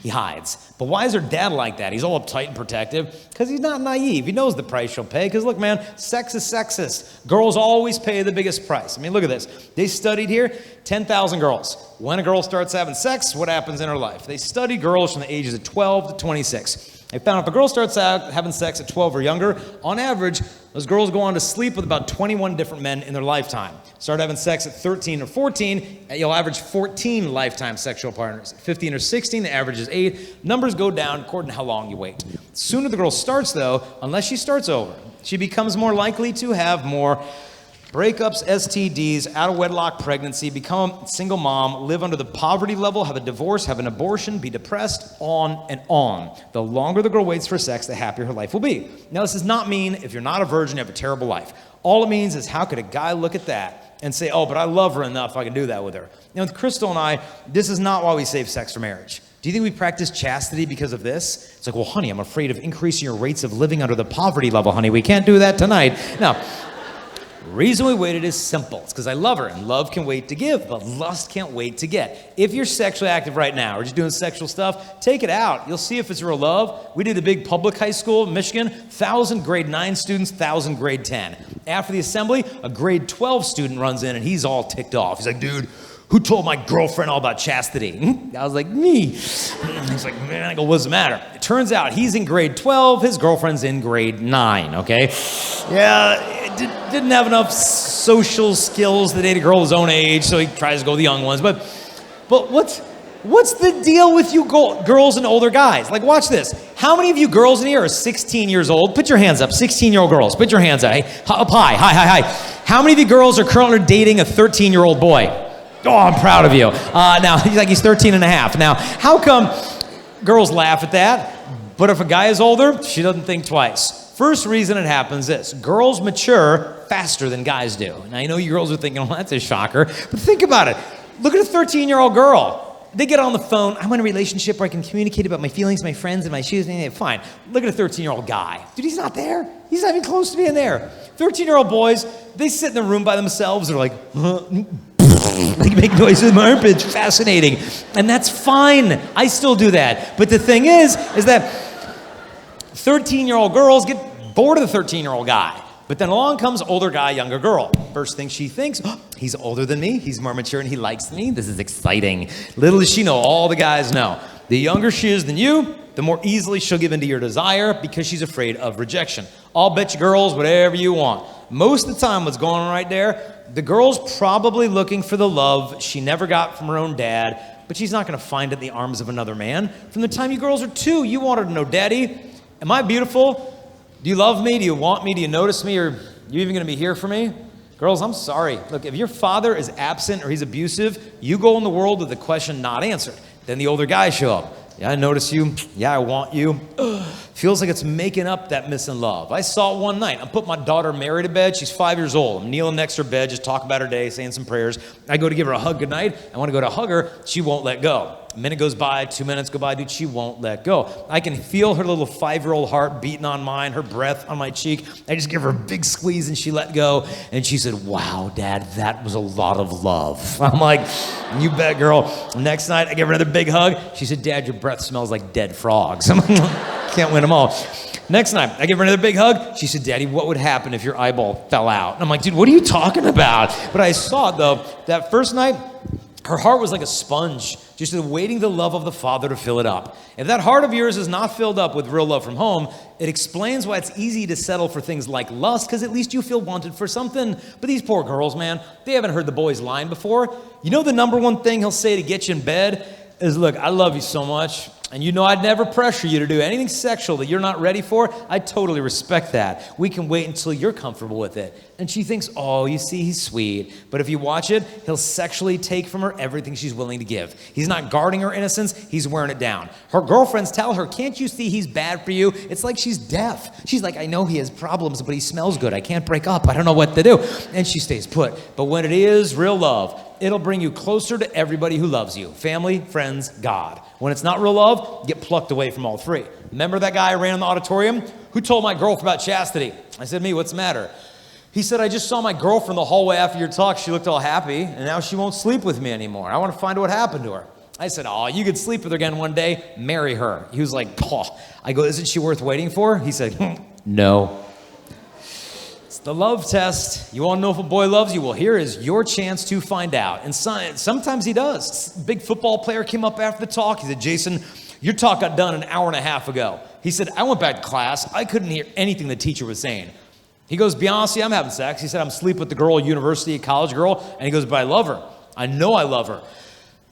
he hides. But why is her dad like that? He's all uptight and protective. Because he's not naive. He knows the price she'll pay. Because look, man, sex is sexist. Girls always pay the biggest price. I mean, look at this. They studied here 10,000 girls. When a girl starts having sex, what happens in her life? They studied girls from the ages of 12 to 26. They found if a girl starts out having sex at 12 or younger, on average, those girls go on to sleep with about 21 different men in their lifetime. Start having sex at 13 or 14, you'll average 14 lifetime sexual partners. At 15 or 16, the average is 8. Numbers go down according to how long you wait. The sooner the girl starts, though, unless she starts over, she becomes more likely to have more breakups, STDs, out-of-wedlock pregnancy, become a single mom, live under the poverty level, have a divorce, have an abortion, be depressed, on and on. The longer the girl waits for sex, the happier her life will be. Now, this does not mean if you're not a virgin, you have a terrible life. All it means is how could a guy look at that and say, oh, but I love her enough, I can do that with her. Now, with Crystal and I, this is not why we save sex for marriage. Do you think we practice chastity because of this? It's like, well, honey, I'm afraid of increasing your rates of living under the poverty level, honey. We can't do that tonight. Now, the reason we waited is simple. It's because I love her, and love can wait to give, but lust can't wait to get. If you're sexually active right now or just doing sexual stuff, take it out. You'll see if it's real love. We did a big public high school in Michigan, 1,000 grade 9 students, 1,000 grade 10. After the assembly, a grade 12 student runs in, and he's all ticked off. He's like, dude, who told my girlfriend all about chastity? I was like, me. He's like, man, I go, what's the matter? It turns out he's in grade 12, his girlfriend's in grade 9, okay? Yeah, didn't have enough social skills to date a girl his own age, so he tries to go with the young ones. But what's the deal with you girls and older guys? Like, watch this. How many of you girls in here are 16 years old? Put your hands up. 16-year-old girls. Put your hands up. Hey, up high. Hi. How many of you girls are currently dating a 13-year-old boy? Oh, I'm proud of you. Now, he's 13 and a half. Now, how come girls laugh at that? But if a guy is older, she doesn't think twice. First reason it happens is girls mature faster than guys do. And I know you girls are thinking, well, that's a shocker. But think about it. Look at a 13-year-old girl. They get on the phone. I'm in a relationship where I can communicate about my feelings, my friends, and my shoes. Fine. Look at a 13-year-old guy. Dude, he's not there. He's not even close to being there. 13-year-old boys, they sit in the room by themselves. They're like, they make noises with my armpits. Fascinating. And that's fine. I still do that. But the thing is that 13-year-old girls get bored of the 13-year-old guy. But then along comes older guy, younger girl. First thing she thinks, oh, he's older than me, he's more mature, and he likes me. This is exciting. Little does she know, all the guys know. The younger she is than you, the more easily she'll give in to your desire because she's afraid of rejection. I'll bet you girls whatever you want. Most of the time what's going on right there, the girl's probably looking for the love she never got from her own dad, but she's not going to find it in the arms of another man. From the time you girls are 2, you want her to know, Daddy, am I beautiful? Do you love me? Do you want me? Do you notice me? Or are you even going to be here for me? Girls, I'm sorry. Look, if your father is absent or he's abusive, you go in the world with the question not answered. Then the older guys show up. Yeah, I notice you. Yeah, I want you. Feels like it's making up that missing love. I saw it one night. I'm putting my daughter Mary to bed. She's 5 years old. I'm kneeling next to her bed, just talking about her day, saying some prayers. I go to give her a hug goodnight. I want to go to hug her. She won't let go. A minute goes by, 2 minutes go by, dude, she won't let go. I can feel her little 5-year-old heart beating on mine, her breath on my cheek. I just give her a big squeeze and she let go. And she said, wow, Dad, that was a lot of love. I'm like, you bet, girl. Next night, I give her another big hug. She said, Dad, your breath smells like dead frogs. I'm like, can't win them all. Next night, I give her another big hug. She said, Daddy, what would happen if your eyeball fell out? And I'm like, dude, what are you talking about? But I saw it, though. That first night, her heart was like a sponge, just awaiting the love of the Father to fill it up. If that heart of yours is not filled up with real love from home, it explains why it's easy to settle for things like lust, because at least you feel wanted for something. But these poor girls, man, they haven't heard the boy's line before. You know the number one thing he'll say to get you in bed is, look, I love you so much, and you know I'd never pressure you to do anything sexual that you're not ready for. I totally respect that. We can wait until you're comfortable with it. And she thinks, oh, you see, he's sweet. But if you watch it, he'll sexually take from her everything she's willing to give. He's not guarding her innocence, he's wearing it down. Her girlfriends tell her, can't you see he's bad for you? It's like she's deaf. She's like, I know he has problems, but he smells good. I can't break up. I don't know what to do. And she stays put. But when it is real love, it'll bring you closer to everybody who loves you. Family, friends, God. When it's not real love, get plucked away from all three. Remember that guy I ran in the auditorium? Who told my girlfriend about chastity? I said, me, what's the matter? He said, I just saw my girlfriend the hallway after your talk. She looked all happy, and now she won't sleep with me anymore. I want to find out what happened to her. I said, oh, you could sleep with her again one day. Marry her. He was like, oh. I go, isn't she worth waiting for? He said, no. It's the love test. You want to know if a boy loves you? Well, here is your chance to find out. And sometimes he does. Big football player came up after the talk. He said, Jason, your talk got done an hour and a half ago. He said, I went back to class. I couldn't hear anything the teacher was saying. He goes, Beyonce, I'm having sex. He said, I'm sleeping with the girl, university, college girl. And he goes, but I love her. I know I love her.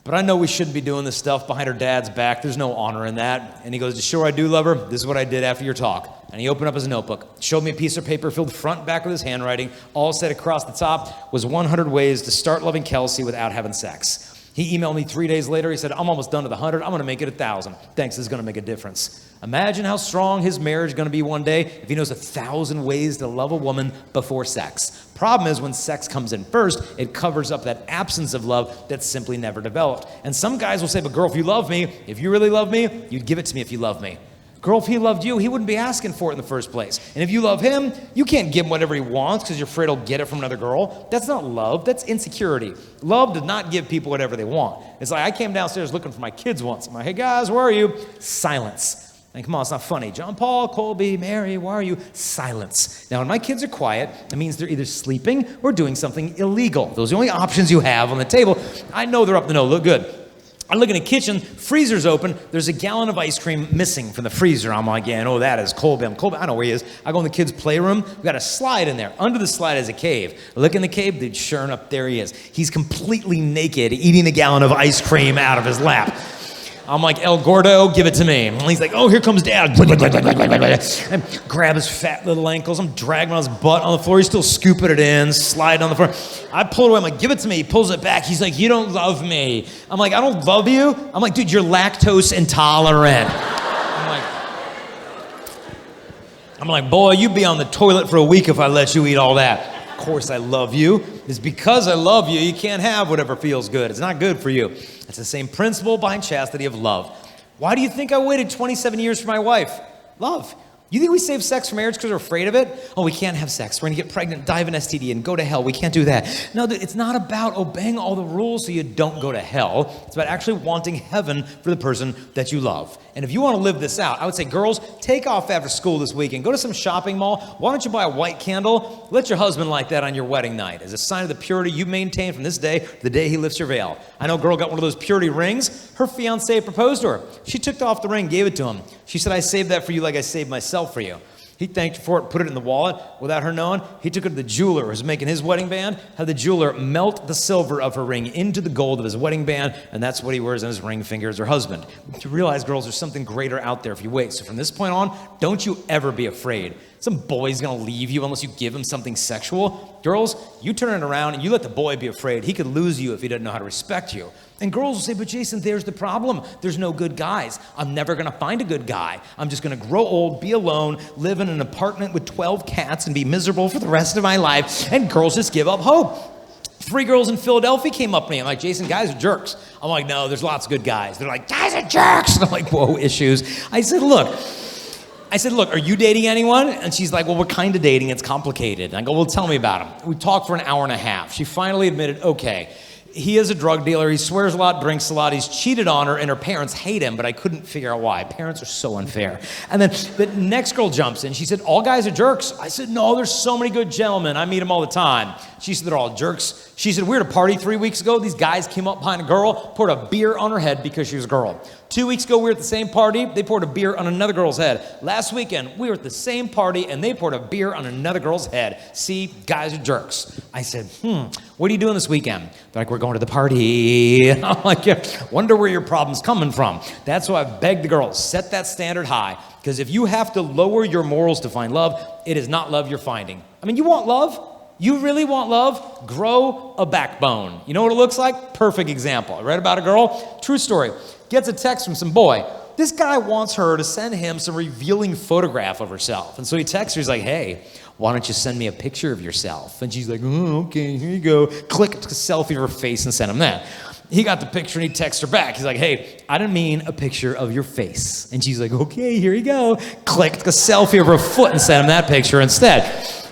But I know we shouldn't be doing this stuff behind her dad's back. There's no honor in that. And he goes, to show her I do love her, this is what I did after your talk. And he opened up his notebook, showed me a piece of paper filled front and back with his handwriting. All said across the top was 100 ways to start loving Kelsey without having sex. He emailed me 3 days later. He said, I'm almost done to the 100. I'm going to make it 1,000. Thanks, this is going to make a difference. Imagine how strong his marriage is going to be one day if he knows 1,000 ways to love a woman before sex. Problem is, when sex comes in first, it covers up that absence of love that's simply never developed. And some guys will say, but girl, if you love me, if you really love me, you'd give it to me if you love me. Girl, if he loved you, he wouldn't be asking for it in the first place. And if you love him, you can't give him whatever he wants because you're afraid he'll get it from another girl. That's not love. That's insecurity. Love does not give people whatever they want. It's like I came downstairs looking for my kids once. I'm like, hey guys, where are you? Silence. And come on, it's not funny. John Paul, Colby, Mary, where are you? Silence. Now, when my kids are quiet, it means they're either sleeping or doing something illegal. Those are the only options you have on the table. I know they're up to no look good. I look in the kitchen, freezer's open, there's a gallon of ice cream missing from the freezer. I'm like, yeah, I know that is Colby. I know where he is. I go in the kids' playroom, we got a slide in there. Under the slide is a cave. I look in the cave, dude, sure enough, there he is. He's completely naked, eating a gallon of ice cream out of his lap. I'm like, El Gordo, give it to me. And he's like, oh, here comes Dad. And grab his fat little ankles. I'm dragging on his butt on the floor. He's still scooping it in, sliding on the floor. I pull it away. I'm like, give it to me. He pulls it back. He's like, you don't love me. I'm like, I don't love you. I'm like, dude, you're lactose intolerant. I'm like, boy, you'd be on the toilet for a week if I let you eat all that. Of course I love you. It's because I love you, you can't have whatever feels good. It's not good for you. It's the same principle behind chastity of love. Why do you think I waited 27 years for my wife? Love. You think we save sex for marriage because we're afraid of it? Oh, we can't have sex. We're going to get pregnant, die of an STD, and go to hell. We can't do that. No, it's not about obeying all the rules so you don't go to hell. It's about actually wanting heaven for the person that you love. And if you want to live this out, I would say, girls, take off after school this weekend. Go to some shopping mall. Why don't you buy a white candle? Let your husband light that on your wedding night as a sign of the purity you maintain from this day to the day he lifts your veil. I know a girl got one of those purity rings. Her fiancé proposed to her. She took off the ring, gave it to him. She said, I saved that for you like I saved myself for you. He thanked her for it, put it in the wallet without her knowing. He took it to the jeweler who was making his wedding band, had the jeweler melt the silver of her ring into the gold of his wedding band, and that's what he wears on his ring finger as her husband. You realize, girls, there's something greater out there if you wait. So from this point on, don't you ever be afraid. Some boy's gonna leave you unless you give him something sexual. Girls, you turn it around and you let the boy be afraid. He could lose you if he doesn't know how to respect you. And girls will say, but Jason, there's the problem. There's no good guys. I'm never gonna find a good guy. I'm just gonna grow old, be alone, live in an apartment with 12 cats and be miserable for the rest of my life. And girls just give up hope. 3 girls in Philadelphia came up to me. I'm like, Jason, guys are jerks. I'm like, no, there's lots of good guys. They're like, guys are jerks. And I'm like, whoa, issues. I said, look, are you dating anyone? And she's like, well, we're kind of dating. It's complicated. And I go, well, tell me about him. We talked for an hour and a half. She finally admitted, okay, he is a drug dealer. He swears a lot, drinks a lot. He's cheated on her, and her parents hate him, but I couldn't figure out why. Parents are so unfair. And then the next girl jumps in. She said, all guys are jerks. I said, no, there's so many good gentlemen. I meet them all the time. She said, they're all jerks. She said, we were at a party 3 weeks ago. These guys came up behind a girl, poured a beer on her head because she was a girl. 2 weeks ago, we were at the same party. They poured a beer on another girl's head. Last weekend, we were at the same party, and they poured a beer on another girl's head. See, guys are jerks. I said, what are you doing this weekend? They're like, we're going to the party. I'm like, yeah, wonder where your problem's coming from. That's why I begged the girls, set that standard high. Because if you have to lower your morals to find love, it is not love you're finding. I mean, you want love? You really want love? Grow a backbone. You know what it looks like? Perfect example. I read about a girl, true story, gets a text from some boy. This guy wants her to send him some revealing photograph of herself. And so he texts her, he's like, hey, why don't you send me a picture of yourself? And she's like, oh, okay, here you go. Click a selfie of her face and send him that. He got the picture and he texts her back. He's like, hey, I didn't mean a picture of your face. And she's like, okay, here you go. Click a selfie of her foot and send him that picture instead.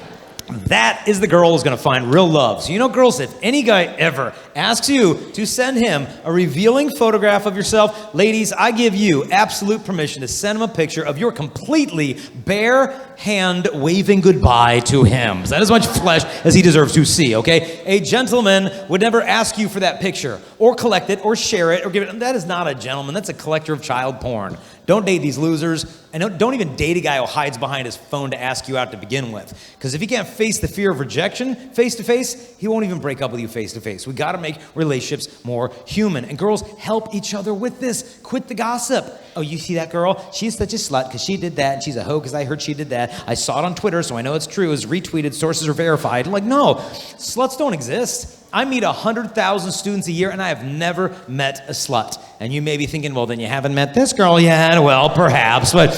That is the girl who's going to find real love. So you know, girls, if any guy ever asks you to send him a revealing photograph of yourself, ladies, I give you absolute permission to send him a picture of your completely bare hand waving goodbye to him. Is that as much flesh as he deserves to see, okay? A gentleman would never ask you for that picture or collect it or share it or give it. That is not a gentleman. That's a collector of child porn. Don't date these losers, and don't even date a guy who hides behind his phone to ask you out to begin with. Because if he can't face the fear of rejection face to face, he won't even break up with you face to face. We got to make relationships more human. And girls, help each other with this. Quit the gossip. Oh, you see that girl? She's such a slut because she did that, and she's a hoe because I heard she did that. I saw it on Twitter, so I know it's true. It was retweeted. Sources are verified. I'm like, no, sluts don't exist. I meet 100,000 students a year, and I have never met a slut. And you may be thinking, well, then you haven't met this girl yet. Well, perhaps, but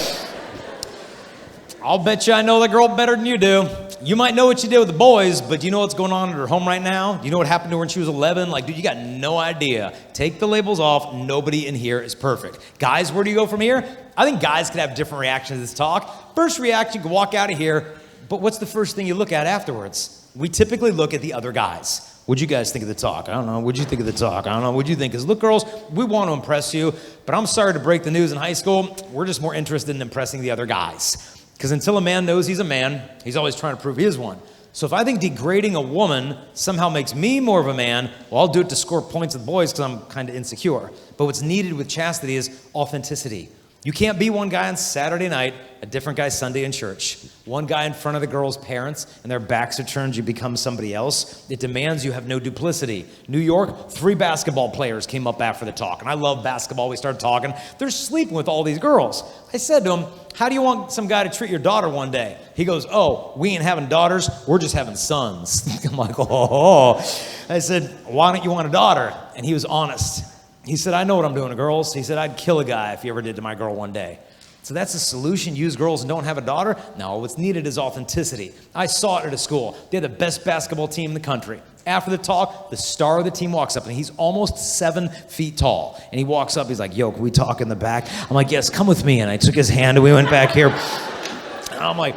I'll bet you I know the girl better than you do. You might know what you did with the boys, but do you know what's going on at her home right now? Do you know what happened to her when she was 11? Like, dude, you got no idea. Take the labels off. Nobody in here is perfect. Guys, where do you go from here? I think guys could have different reactions to this talk. First reaction, you can walk out of here, but what's the first thing you look at afterwards? We typically look at the other guys. What'd you guys think of the talk? I don't know. What'd you think of the talk? I don't know. What'd you think? Because look, girls, we want to impress you, but I'm sorry to break the news in high school. We're just more interested in impressing the other guys. Because until a man knows he's a man, he's always trying to prove he is one. So if I think degrading a woman somehow makes me more of a man, well, I'll do it to score points with boys because I'm kind of insecure. But what's needed with chastity is authenticity. You can't be one guy on Saturday night, a different guy Sunday in church. One guy in front of the girl's parents, and their backs are turned, you become somebody else. It demands you have no duplicity. New York, 3 basketball players came up after the talk, and I love basketball. We started talking. They're sleeping with all these girls. I said to him, how do you want some guy to treat your daughter one day? He goes, oh, we ain't having daughters, we're just having sons. I'm like, oh. I said, why don't you want a daughter? And he was honest. He said, I know what I'm doing to girls. He said, I'd kill a guy if he ever did to my girl one day. So that's the solution. Use girls and don't have a daughter? No, what's needed is authenticity. I saw it at a school. They had the best basketball team in the country. After the talk, the star of the team walks up, and he's almost 7 feet tall. And he walks up, he's like, yo, can we talk in the back? I'm like, yes, come with me. And I took his hand, and we went back here. And I'm like,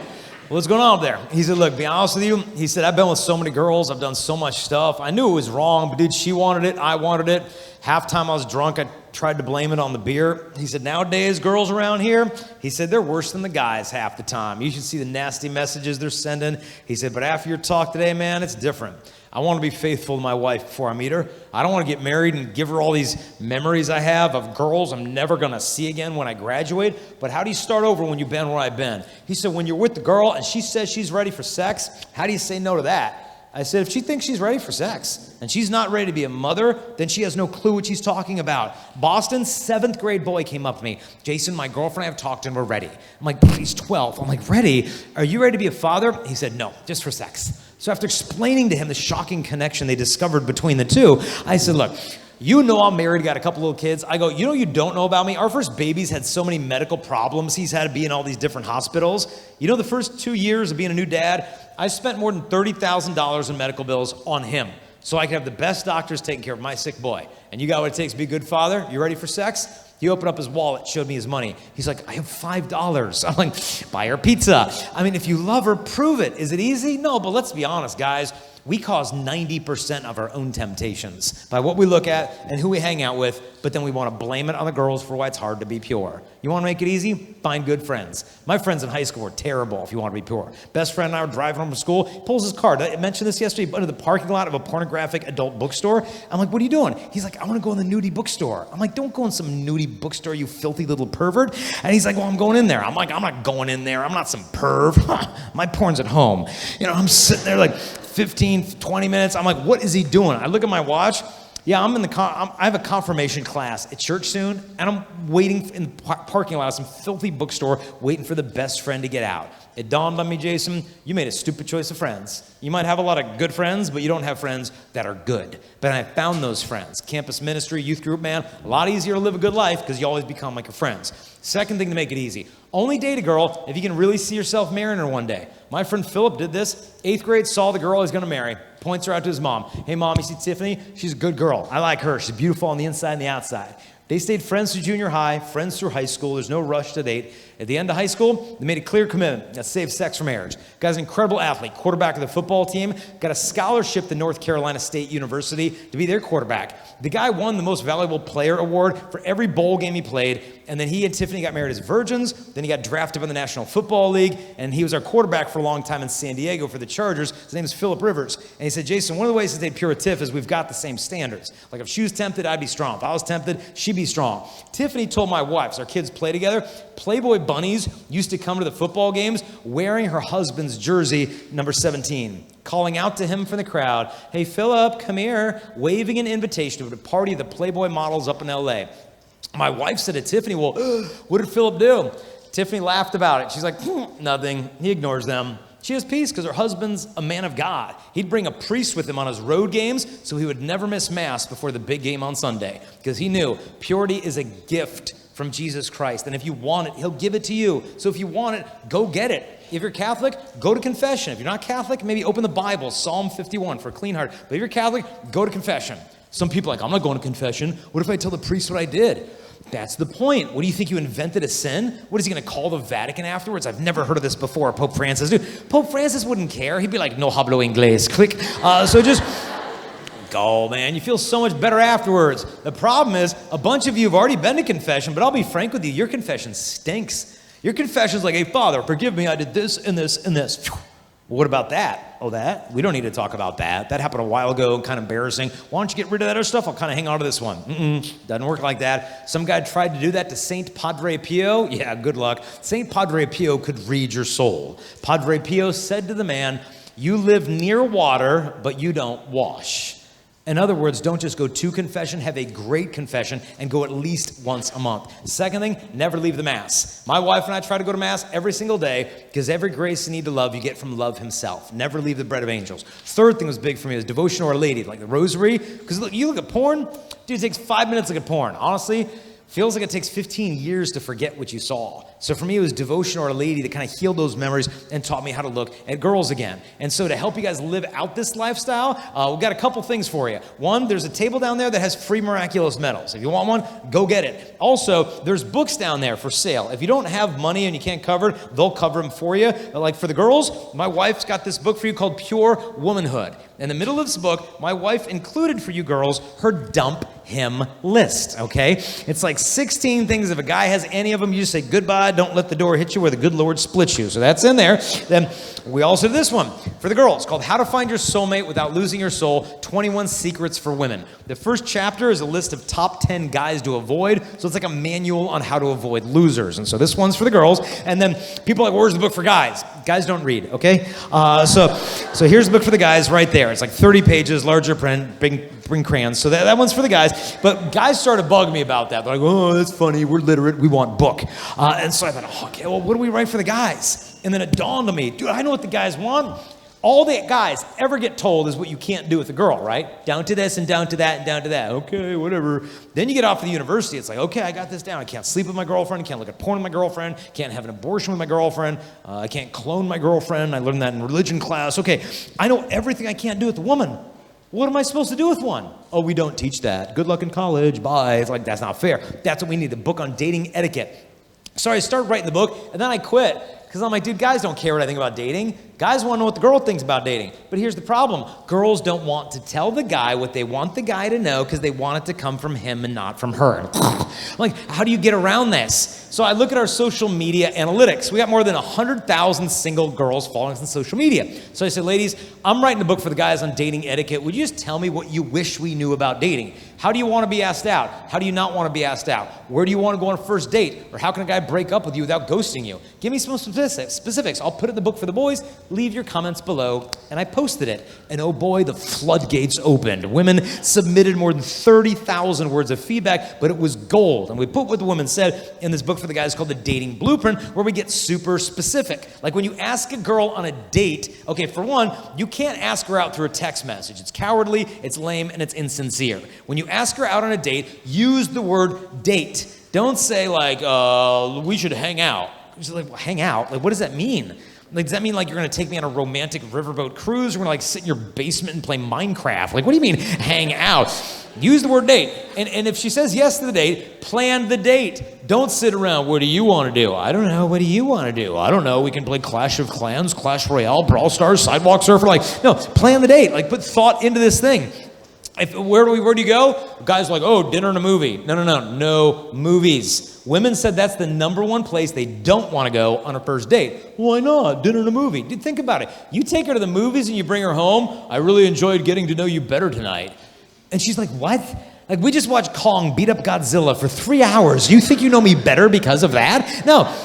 what's going on up there? He said, look, be honest with you. He said, I've been with so many girls. I've done so much stuff. I knew it was wrong, but dude, she wanted it. I wanted it. Halftime I was drunk. I tried to blame it on the beer. He said, nowadays, girls around here, he said, they're worse than the guys half the time. You should see the nasty messages they're sending. He said, but after your talk today, man, it's different. I want to be faithful to my wife before I meet her. I don't want to get married and give her all these memories I have of girls I'm never going to see again when I graduate. But how do you start over when you've been where I've been? He said, when you're with the girl and she says she's ready for sex, how do you say no to that? I said, if she thinks she's ready for sex and she's not ready to be a mother, then she has no clue what she's talking about. Boston, 7th grade boy came up to me. Jason, my girlfriend and I have talked and we're ready. I'm like, but he's 12. I'm like, ready? Are you ready to be a father? He said, no, just for sex. So after explaining to him the shocking connection they discovered between the two, I said, look, you know I'm married, got a couple little kids. I go, you know you don't know about me? Our first baby's had so many medical problems. He's had to be in all these different hospitals. You know the first 2 years of being a new dad, I spent more than $30,000 in medical bills on him so I could have the best doctors taking care of my sick boy. And you got what it takes to be a good father? You ready for sex? He opened up his wallet, showed me his money. He's like, I have $5. I'm like, buy her pizza. I mean, if you love her, prove it. Is it easy? No, but let's be honest, guys. We cause 90% of our own temptations by what we look at and who we hang out with, but then we want to blame it on the girls for why it's hard to be pure. You want to make it easy? Find good friends. My friends in high school were terrible if you want to be pure. Best friend and I were driving home from school. He pulls his car. I mentioned this yesterday, but into the parking lot of a pornographic adult bookstore. I'm like, what are you doing? He's like, I want to go in the nudie bookstore. I'm like, don't go in some nudie bookstore, you filthy little pervert. And he's like, well, I'm going in there. I'm like, I'm not going in there. I'm not some perv. My porn's at home. You know, I'm sitting there like 15, 20 minutes. I'm like, what is he doing? I look at my watch. Yeah, I have a confirmation class at church soon, and I'm waiting in the parking lot of some filthy bookstore, waiting for the best friend to get out. It dawned on me, Jason, you made a stupid choice of friends. You might have a lot of good friends, but you don't have friends that are good. But I found those friends. Campus ministry, youth group, man, a lot easier to live a good life because you always become like your friends. Second thing to make it easy, only date a girl if you can really see yourself marrying her one day. My friend Philip did this. 8th grade, saw the girl he's going to marry, points her out to his mom. Hey, Mom, you see Tiffany? She's a good girl. I like her. She's beautiful on the inside and the outside. They stayed friends through junior high, friends through high school. There's no rush to date. At the end of high school, they made a clear commitment that saved sex for marriage. Guy's an incredible athlete, quarterback of the football team, got a scholarship to North Carolina State University to be their quarterback. The guy won the most valuable player award for every bowl game he played, and then he and Tiffany got married as virgins. Then he got drafted by the National Football League, and he was our quarterback for a long time in San Diego for the Chargers. His name is Philip Rivers. And he said, Jason, one of the ways to date pure Tiff is we've got the same standards. Like if she was tempted, I'd be strong. If I was tempted, she'd be strong. Tiffany told my wife, so our kids play together, Playboy bunnies used to come to the football games wearing her husband's jersey, number 17, calling out to him from the crowd, hey, Philip, come here, waving an invitation to a party of the Playboy models up in L.A. My wife said to Tiffany, well, what did Philip do? Tiffany laughed about it. She's like, nothing. He ignores them. She has peace because her husband's a man of God. He'd bring a priest with him on his road games so he would never miss Mass before the big game on Sunday because he knew purity is a gift from Jesus Christ. And if you want it, he'll give it to you. So if you want it, go get it. If you're Catholic, go to confession. If you're not Catholic, maybe open the Bible, Psalm 51 for a clean heart. But if you're Catholic, go to confession. Some people are like, I'm not going to confession. What if I tell the priest what I did? That's the point. What do you think, you invented a sin? What is he going to call the Vatican afterwards? I've never heard of this before. Pope Francis. Dude, Pope Francis wouldn't care. He'd be like, no hablo inglés. Click. So just go, man. You feel so much better afterwards. The problem is, a bunch of you have already been to confession, but I'll be frank with you, your confession stinks. Your confession's like, hey, Father, forgive me, I did this and this and this. Well, what about that? Oh, that? We don't need to talk about that. That happened a while ago, kind of embarrassing. Why don't you get rid of that other stuff? I'll kind of hang on to this one. Doesn't work like that. Some guy tried to do that to Saint Padre Pio. Yeah, good luck. Saint Padre Pio could read your soul. Padre Pio said to the man, you live near water, but you don't wash. In other words, don't just go to confession, have a great confession, and go at least once a month. Second thing, never leave the Mass. My wife and I try to go to Mass every single day because every grace you need to love, you get from love himself. Never leave the bread of angels. Third thing was big for me was devotion to Our Lady, like the rosary. Because look, you look at porn, dude, it takes 5 minutes to look at porn. Honestly, feels like it takes 15 years to forget what you saw. So for me, it was devotion to Our Lady that kind of healed those memories and taught me how to look at girls again. And so to help you guys live out this lifestyle, we've got a couple things for you. One, there's a table down there that has free miraculous medals. If you want one, go get it. Also, there's books down there for sale. If you don't have money and you can't cover it, they'll cover them for you. Like for the girls, my wife's got this book for you called Pure Womanhood. In the middle of this book, my wife included for you girls her dump him list, okay? It's like 16 things. If a guy has any of them, you just say goodbye, don't let the door hit you where the good Lord splits you. So that's in there. Then we also did this one for the girls called How to Find Your Soulmate Without Losing Your Soul, 21 Secrets for Women. The first chapter is a list of top 10 guys to avoid. So it's like a manual on how to avoid losers. And so this one's for the girls. And then people are like, where's the book for guys? Guys don't read, okay? So here's the book for the guys right there. It's like 30 pages, larger print, bring crayons. So that one's for the guys. But guys started bugging me about that. They're like, oh, that's funny. We're literate. We want book. And so I thought, oh, okay, well, what do we write for the guys? And then it dawned on me, dude, I know what the guys want. All the guys ever get told is what you can't do with a girl, right? Down to this and down to that and down to that. Okay, whatever. Then you get off to the university. It's like, okay, I got this down. I can't sleep with my girlfriend. Can't look at porn with my girlfriend. Can't have an abortion with my girlfriend. I can't clone my girlfriend. I learned that in religion class. Okay, I know everything I can't do with a woman. What am I supposed to do with one? Oh, we don't teach that. Good luck in college. Bye. It's like, that's not fair. That's what we need, the book on dating etiquette. So I started writing the book, and then I quit. Because I'm like, dude, guys don't care what I think about dating. Guys want to know what the girl thinks about dating. But here's the problem. Girls don't want to tell the guy what they want the guy to know because they want it to come from him and not from her. Like, how do you get around this? So I look at our social media analytics. We got more than 100,000 single girls following us on social media. So I said, ladies, I'm writing a book for the guys on dating etiquette. Would you just tell me what you wish we knew about dating? How do you want to be asked out? How do you not want to be asked out? Where do you want to go on a first date? Or how can a guy break up with you without ghosting you? Give me some specifics. I'll put it in the book for the boys. Leave your comments below. And I posted it. And oh boy, the floodgates opened. Women submitted more than 30,000 words of feedback, but it was gold. And we put what the women said in this book for the guys called The Dating Blueprint, where we get super specific. Like when you ask a girl on a date, okay, for one, you can't ask her out through a text message. It's cowardly, it's lame, and it's insincere. When you ask her out on a date, use the word date. Don't say like, we should hang out. Just like, well, hang out? Like, what does that mean? Like, does that mean like you're going to take me on a romantic riverboat cruise? We're going to like sit in your basement and play Minecraft? Like, what do you mean hang out? Use the word date. And if she says yes to the date, plan the date. Don't sit around, what do you want to do? I don't know, what do you want to do? I don't know, we can play Clash of Clans, Clash Royale, Brawl Stars, Sidewalk Surfer. Like, no, plan the date. Like, put thought into this thing. Where do you go? Guys are like, oh, dinner and a movie. No movies. Women said that's the number one place they don't want to go on a first date. Why not? Dinner and a movie. Dude, think about it. You take her to the movies and you bring her home. I really enjoyed getting to know you better tonight. And she's like, what? Like, we just watched Kong beat up Godzilla for 3 hours. You think you know me better because of that? No.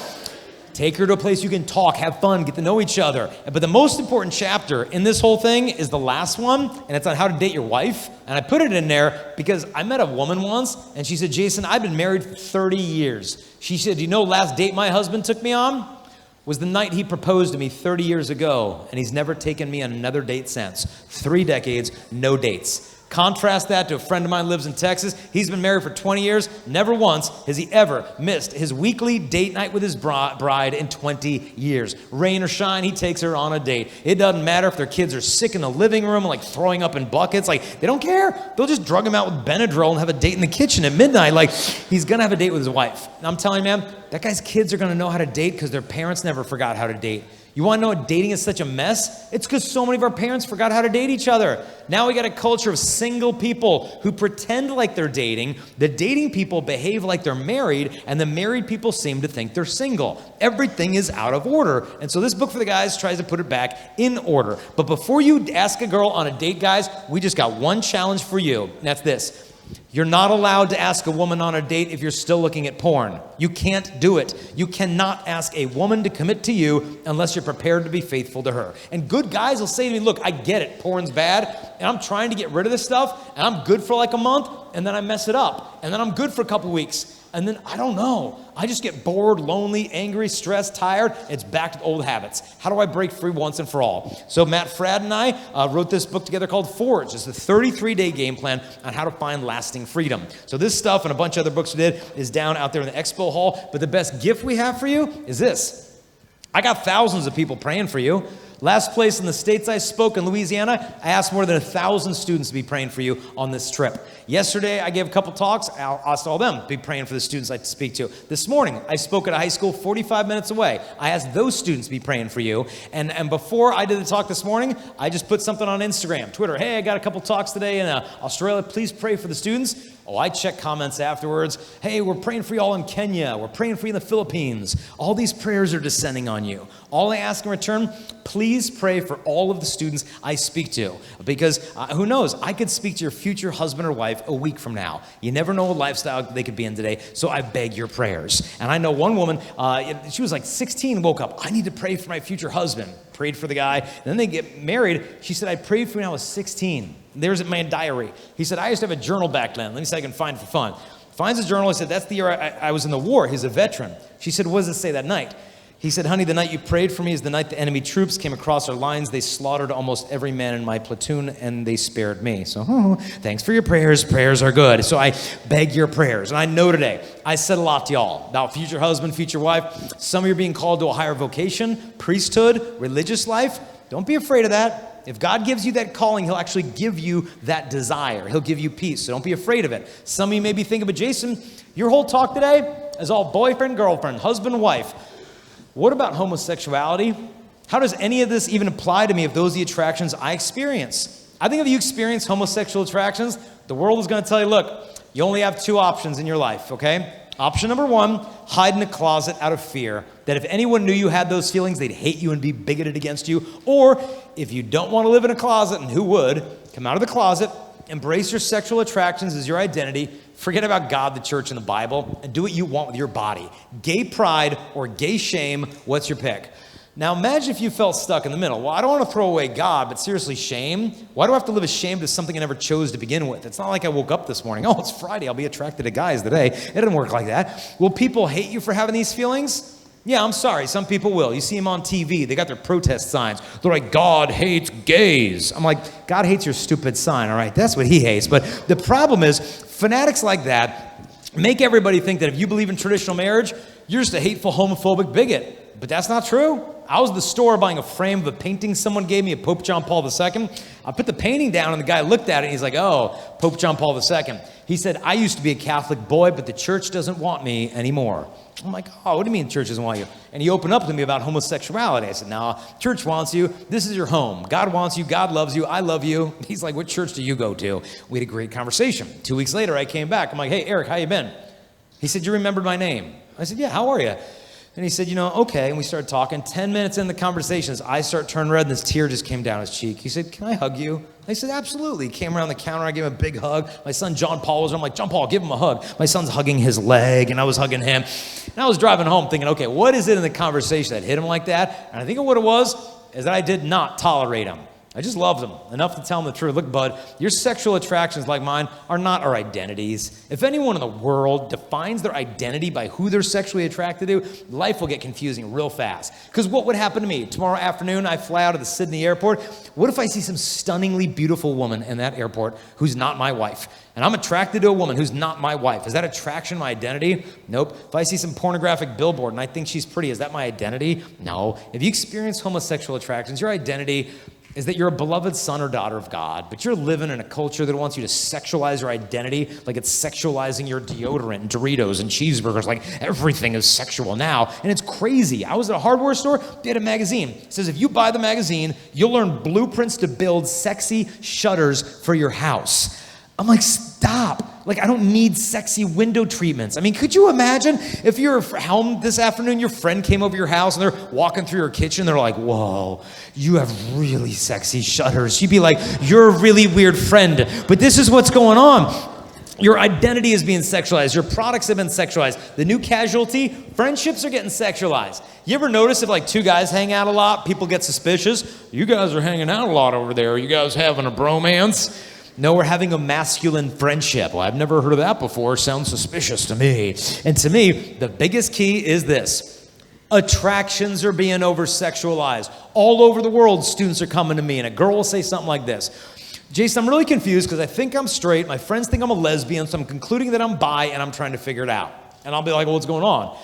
Take her to a place you can talk, have fun, get to know each other. But the most important chapter in this whole thing is the last one, and it's on how to date your wife. And I put it in there because I met a woman once, and she said, Jason, I've been married for 30 years. She said, you know, last date my husband took me on was the night he proposed to me 30 years ago, and he's never taken me on another date since. 3 decades, no dates. Contrast that to a friend of mine who lives in Texas. He's been married for 20 years. Never once has he ever missed his weekly date night with his bride in 20 years. Rain or shine, he takes her on a date. It doesn't matter if their kids are sick in the living room, like throwing up in buckets. Like, they don't care. They'll just drug him out with Benadryl and have a date in the kitchen at midnight. Like, he's going to have a date with his wife. And I'm telling you, man, that guy's kids are going to know how to date because their parents never forgot how to date. You want to know why dating is such a mess? It's because so many of our parents forgot how to date each other. Now we got a culture of single people who pretend like they're dating. The dating people behave like they're married, and the married people seem to think they're single. Everything is out of order. And so this book for the guys tries to put it back in order. But before you ask a girl on a date, guys, we just got one challenge for you. And that's this. You're not allowed to ask a woman on a date if you're still looking at porn. You can't do it. You cannot ask a woman to commit to you unless you're prepared to be faithful to her. And good guys will say to me, look, I get it. Porn's bad, and I'm trying to get rid of this stuff, and I'm good for like a month, and then I mess it up. And then I'm good for a couple weeks. And then, I don't know, I just get bored, lonely, angry, stressed, tired. It's back to old habits. How do I break free once and for all? So Matt Fradd and I wrote this book together called Forge. It's a 33-day game plan on how to find lasting freedom. So this stuff and a bunch of other books we did is down out there in the expo hall. But the best gift we have for you is this. I got thousands of people praying for you. Last place in the states I spoke in Louisiana, I asked more than 1,000 students to be praying for you on this trip. Yesterday, I gave a couple talks. I asked all them to be praying for the students I speak to. This morning, I spoke at a high school 45 minutes away. I asked those students to be praying for you. And before I did the talk this morning, I just put something on Instagram, Twitter. Hey, I got a couple talks today in Australia. Please pray for the students. Oh, I check comments afterwards. Hey, we're praying for you all in Kenya. We're praying for you in the Philippines. All these prayers are descending on you. All I ask in return, please pray for all of the students I speak to. Because who knows, I could speak to your future husband or wife a week from now. You never know what lifestyle they could be in today, so I beg your prayers. And I know one woman, she was like 16, woke up, I need to pray for my future husband. Prayed for the guy, and then they get married. She said, I prayed for you when I was 16. There's my diary. He said, I used to have a journal back then. Let me see if I can find it for fun. Finds his journal. He said, that's the year I was in the war. He's a veteran. She said, what does it say that night? He said, honey, the night you prayed for me is the night the enemy troops came across our lines. They slaughtered almost every man in my platoon, and they spared me. So, thanks for your prayers. Prayers are good. So I beg your prayers. And I know today, I said a lot to y'all about future husband, future wife. Some of you are being called to a higher vocation, priesthood, religious life. Don't be afraid of that. If God gives you that calling, he'll actually give you that desire. He'll give you peace. So don't be afraid of it. Some of you may be thinking, but Jason, your whole talk today is all boyfriend, girlfriend, husband, wife. What about homosexuality? How does any of this even apply to me if those are the attractions I experience? I think if you experience homosexual attractions, the world is going to tell you, look, you only have two options in your life, okay? Option number one, hide in a closet out of fear that if anyone knew you had those feelings, they'd hate you and be bigoted against you. Or if you don't want to live in a closet, and who would, come out of the closet, embrace your sexual attractions as your identity, forget about God, the church, and the Bible, and do what you want with your body. Gay pride or gay shame, what's your pick? Now imagine if you felt stuck in the middle. Well, I don't want to throw away God, but seriously, shame? Why do I have to live ashamed of something I never chose to begin with? It's not like I woke up this morning, oh, it's Friday, I'll be attracted to guys today. It doesn't work like that. Will people hate you for having these feelings? Yeah, I'm sorry, some people will. You see them on TV, they got their protest signs. They're like, God hates gays. I'm like, God hates your stupid sign, all right? That's what he hates. But the problem is, fanatics like that make everybody think that if you believe in traditional marriage, you're just a hateful, homophobic bigot. But that's not true. I was at the store buying a frame of a painting someone gave me of Pope John Paul II. I put the painting down, and the guy looked at it, and he's like, oh, Pope John Paul II. He said, I used to be a Catholic boy, but the church doesn't want me anymore. I'm like, oh, what do you mean the church doesn't want you? And he opened up to me about homosexuality. I said, no, church wants you. This is your home. God wants you. God loves you. I love you. He's like, what church do you go to? We had a great conversation. 2 weeks later, I came back. I'm like, hey, Eric, how you been? He said, you remembered my name. I said, yeah, how are you? And he said, you know, okay. And we started talking. 10 minutes in the conversations, I start turning red, and this tear just came down his cheek. He said, can I hug you? I said, absolutely. He came around the counter. I gave him a big hug. My son, John Paul, was there. I'm like, John Paul, give him a hug. My son's hugging his leg, and I was hugging him. And I was driving home thinking, okay, what is it in the conversation that hit him like that? And I think what it was is that I did not tolerate him. I just loved him enough to tell him the truth. Look, bud, your sexual attractions like mine are not our identities. If anyone in the world defines their identity by who they're sexually attracted to, life will get confusing real fast. Because what would happen to me? Tomorrow afternoon, I fly out of the Sydney airport. What if I see some stunningly beautiful woman in that airport who's not my wife? And I'm attracted to a woman who's not my wife. Is that attraction my identity? Nope. If I see some pornographic billboard and I think she's pretty, is that my identity? No. If you experience homosexual attractions, your identity is that you're a beloved son or daughter of God, but you're living in a culture that wants you to sexualize your identity like it's sexualizing your deodorant and Doritos and cheeseburgers, like everything is sexual now, and it's crazy. I was at a hardware store, they had a magazine. It says if you buy the magazine, you'll learn blueprints to build sexy shutters for your house. I'm like, stop. Like, I don't need sexy window treatments. I mean, could you imagine if you're home this afternoon, your friend came over your house and they're walking through your kitchen, they're like, whoa, you have really sexy shutters. You'd be like, you're a really weird friend, but this is what's going on. Your identity is being sexualized. Your products have been sexualized. The new casualty, friendships are getting sexualized. You ever notice if like two guys hang out a lot, people get suspicious? You guys are hanging out a lot over there. Are you guys having a bromance? No, we're having a masculine friendship. Well, I've never heard of that before. Sounds suspicious to me. And to me, the biggest key is this. Attractions are being over-sexualized. All over the world, students are coming to me, and a girl will say something like this. Jason, I'm really confused because I think I'm straight. My friends think I'm a lesbian, so I'm concluding that I'm bi, and I'm trying to figure it out. And I'll be like, well, what's going on?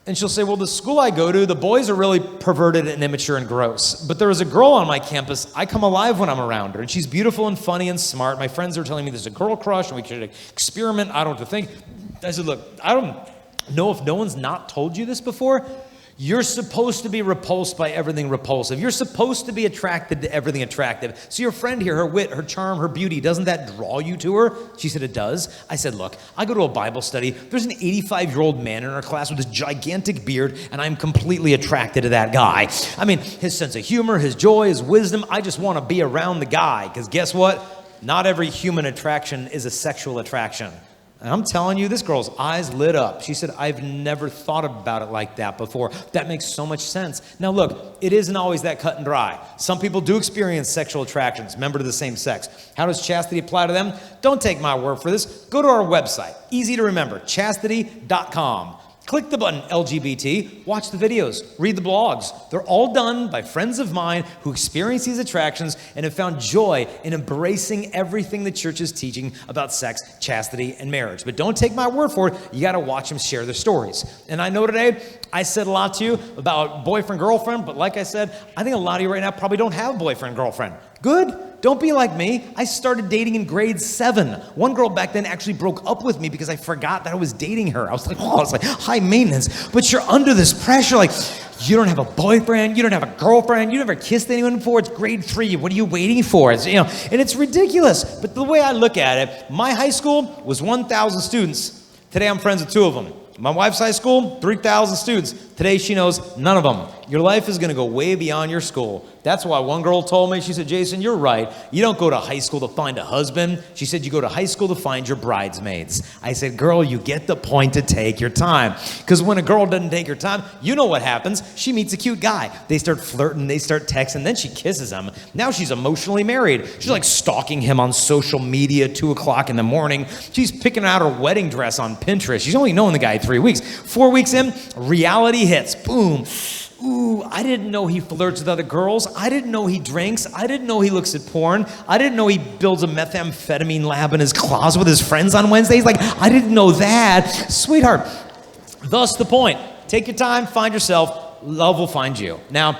And she'll say, well, the school I go to, the boys are really perverted and immature and gross. But there is a girl on my campus, I come alive when I'm around her. And she's beautiful and funny and smart. My friends are telling me there's a girl crush and we should experiment. I don't know what to think. I said, look, I don't know if no one's not told you this before. You're supposed to be repulsed by everything repulsive. You're supposed to be attracted to everything attractive. So your friend here, her wit, her charm, her beauty, doesn't that draw you to her? She said, it does. I said, look, I go to a Bible study. There's an 85-year-old man in our class with this gigantic beard, and I'm completely attracted to that guy. I mean, his sense of humor, his joy, his wisdom, I just want to be around the guy. Because guess what? Not every human attraction is a sexual attraction. And I'm telling you, this girl's eyes lit up. She said, I've never thought about it like that before. That makes so much sense. Now look, it isn't always that cut and dry. Some people do experience sexual attractions, member to the same sex. How does chastity apply to them? Don't take my word for this. Go to our website. Easy to remember, chastity.com. Click the button LGBT, watch the videos, read the blogs. They're all done by friends of mine who experience these attractions and have found joy in embracing everything the church is teaching about sex, chastity, and marriage. But don't take my word for it. You got to watch them share their stories. And I know today I said a lot to you about boyfriend, girlfriend, but like I said, I think a lot of you right now probably don't have a boyfriend, girlfriend. Good. Don't be like me. I started dating in grade 7. One girl back then actually broke up with me because I forgot that I was dating her. I was like, oh, it's like high maintenance. But you're under this pressure, like, you don't have a boyfriend, you don't have a girlfriend, you never kissed anyone before, it's grade 3. What are you waiting for? It's, and it's ridiculous. But the way I look at it, my high school was 1,000 students. Today I'm friends with 2 of them. My wife's high school, 3,000 students. Today she knows none of them. Your life is going to go way beyond your school. That's why one girl told me, she said, Jason, you're right. You don't go to high school to find a husband. She said, you go to high school to find your bridesmaids. I said, girl, you get the point to take your time. Because when a girl doesn't take her time, you know what happens. She meets a cute guy. They start flirting, they start texting, then she kisses him. Now she's emotionally married. She's like stalking him on social media, 2 o'clock in the morning. She's picking out her wedding dress on Pinterest. She's only known the guy 3 weeks. 4 weeks in, reality hits. Boom. Ooh, I didn't know he flirts with other girls. I didn't know he drinks. I didn't know he looks at porn. I didn't know he builds a methamphetamine lab in his closet with his friends on Wednesdays. Like, I didn't know that. Sweetheart, thus the point. Take your time, find yourself. Love will find you. Now,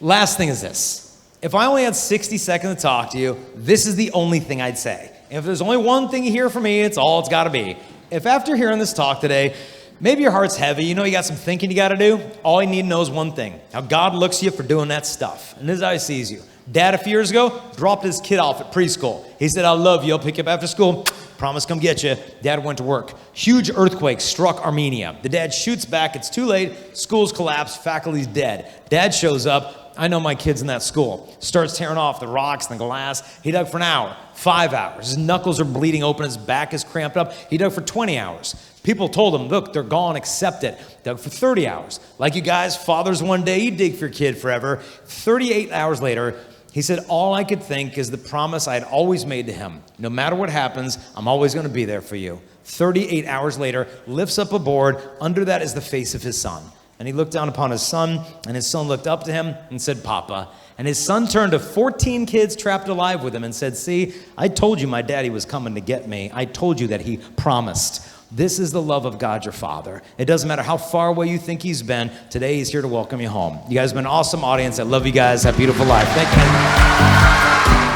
last thing is this. If I only had 60 seconds to talk to you, this is the only thing I'd say. If there's only one thing you hear from me, it's all it's got to be. If after hearing this talk today, maybe your heart's heavy, you got some thinking you got to do, all you need to know is one thing, how God looks at you for doing that stuff. And this is how he sees you. Dad, a few years ago, dropped his kid off at preschool. He said, I love you, I'll pick you up after school. Promise come get you. Dad went to work. Huge earthquake struck Armenia. The dad shoots back, it's too late, school's collapsed, faculty's dead. Dad shows up, I know my kid's in that school. Starts tearing off the rocks and the glass. He dug for an hour, 5 hours. His knuckles are bleeding open, his back is cramped up. He dug for 20 hours. People told him, look, they're gone, accept it. Dug for 30 hours. Like you guys, fathers one day, you dig for your kid forever. 38 hours later, he said, all I could think is the promise I had always made to him. No matter what happens, I'm always going to be there for you. 38 hours later, lifts up a board. Under that is the face of his son. And he looked down upon his son, and his son looked up to him and said, Papa. And his son turned to 14 kids trapped alive with him and said, see, I told you my daddy was coming to get me. I told you that he promised. This is the love of God your Father. It doesn't matter how far away you think he's been. Today he's here to welcome you home. You guys have been an awesome audience. I love you guys. Have a beautiful life. Thank you.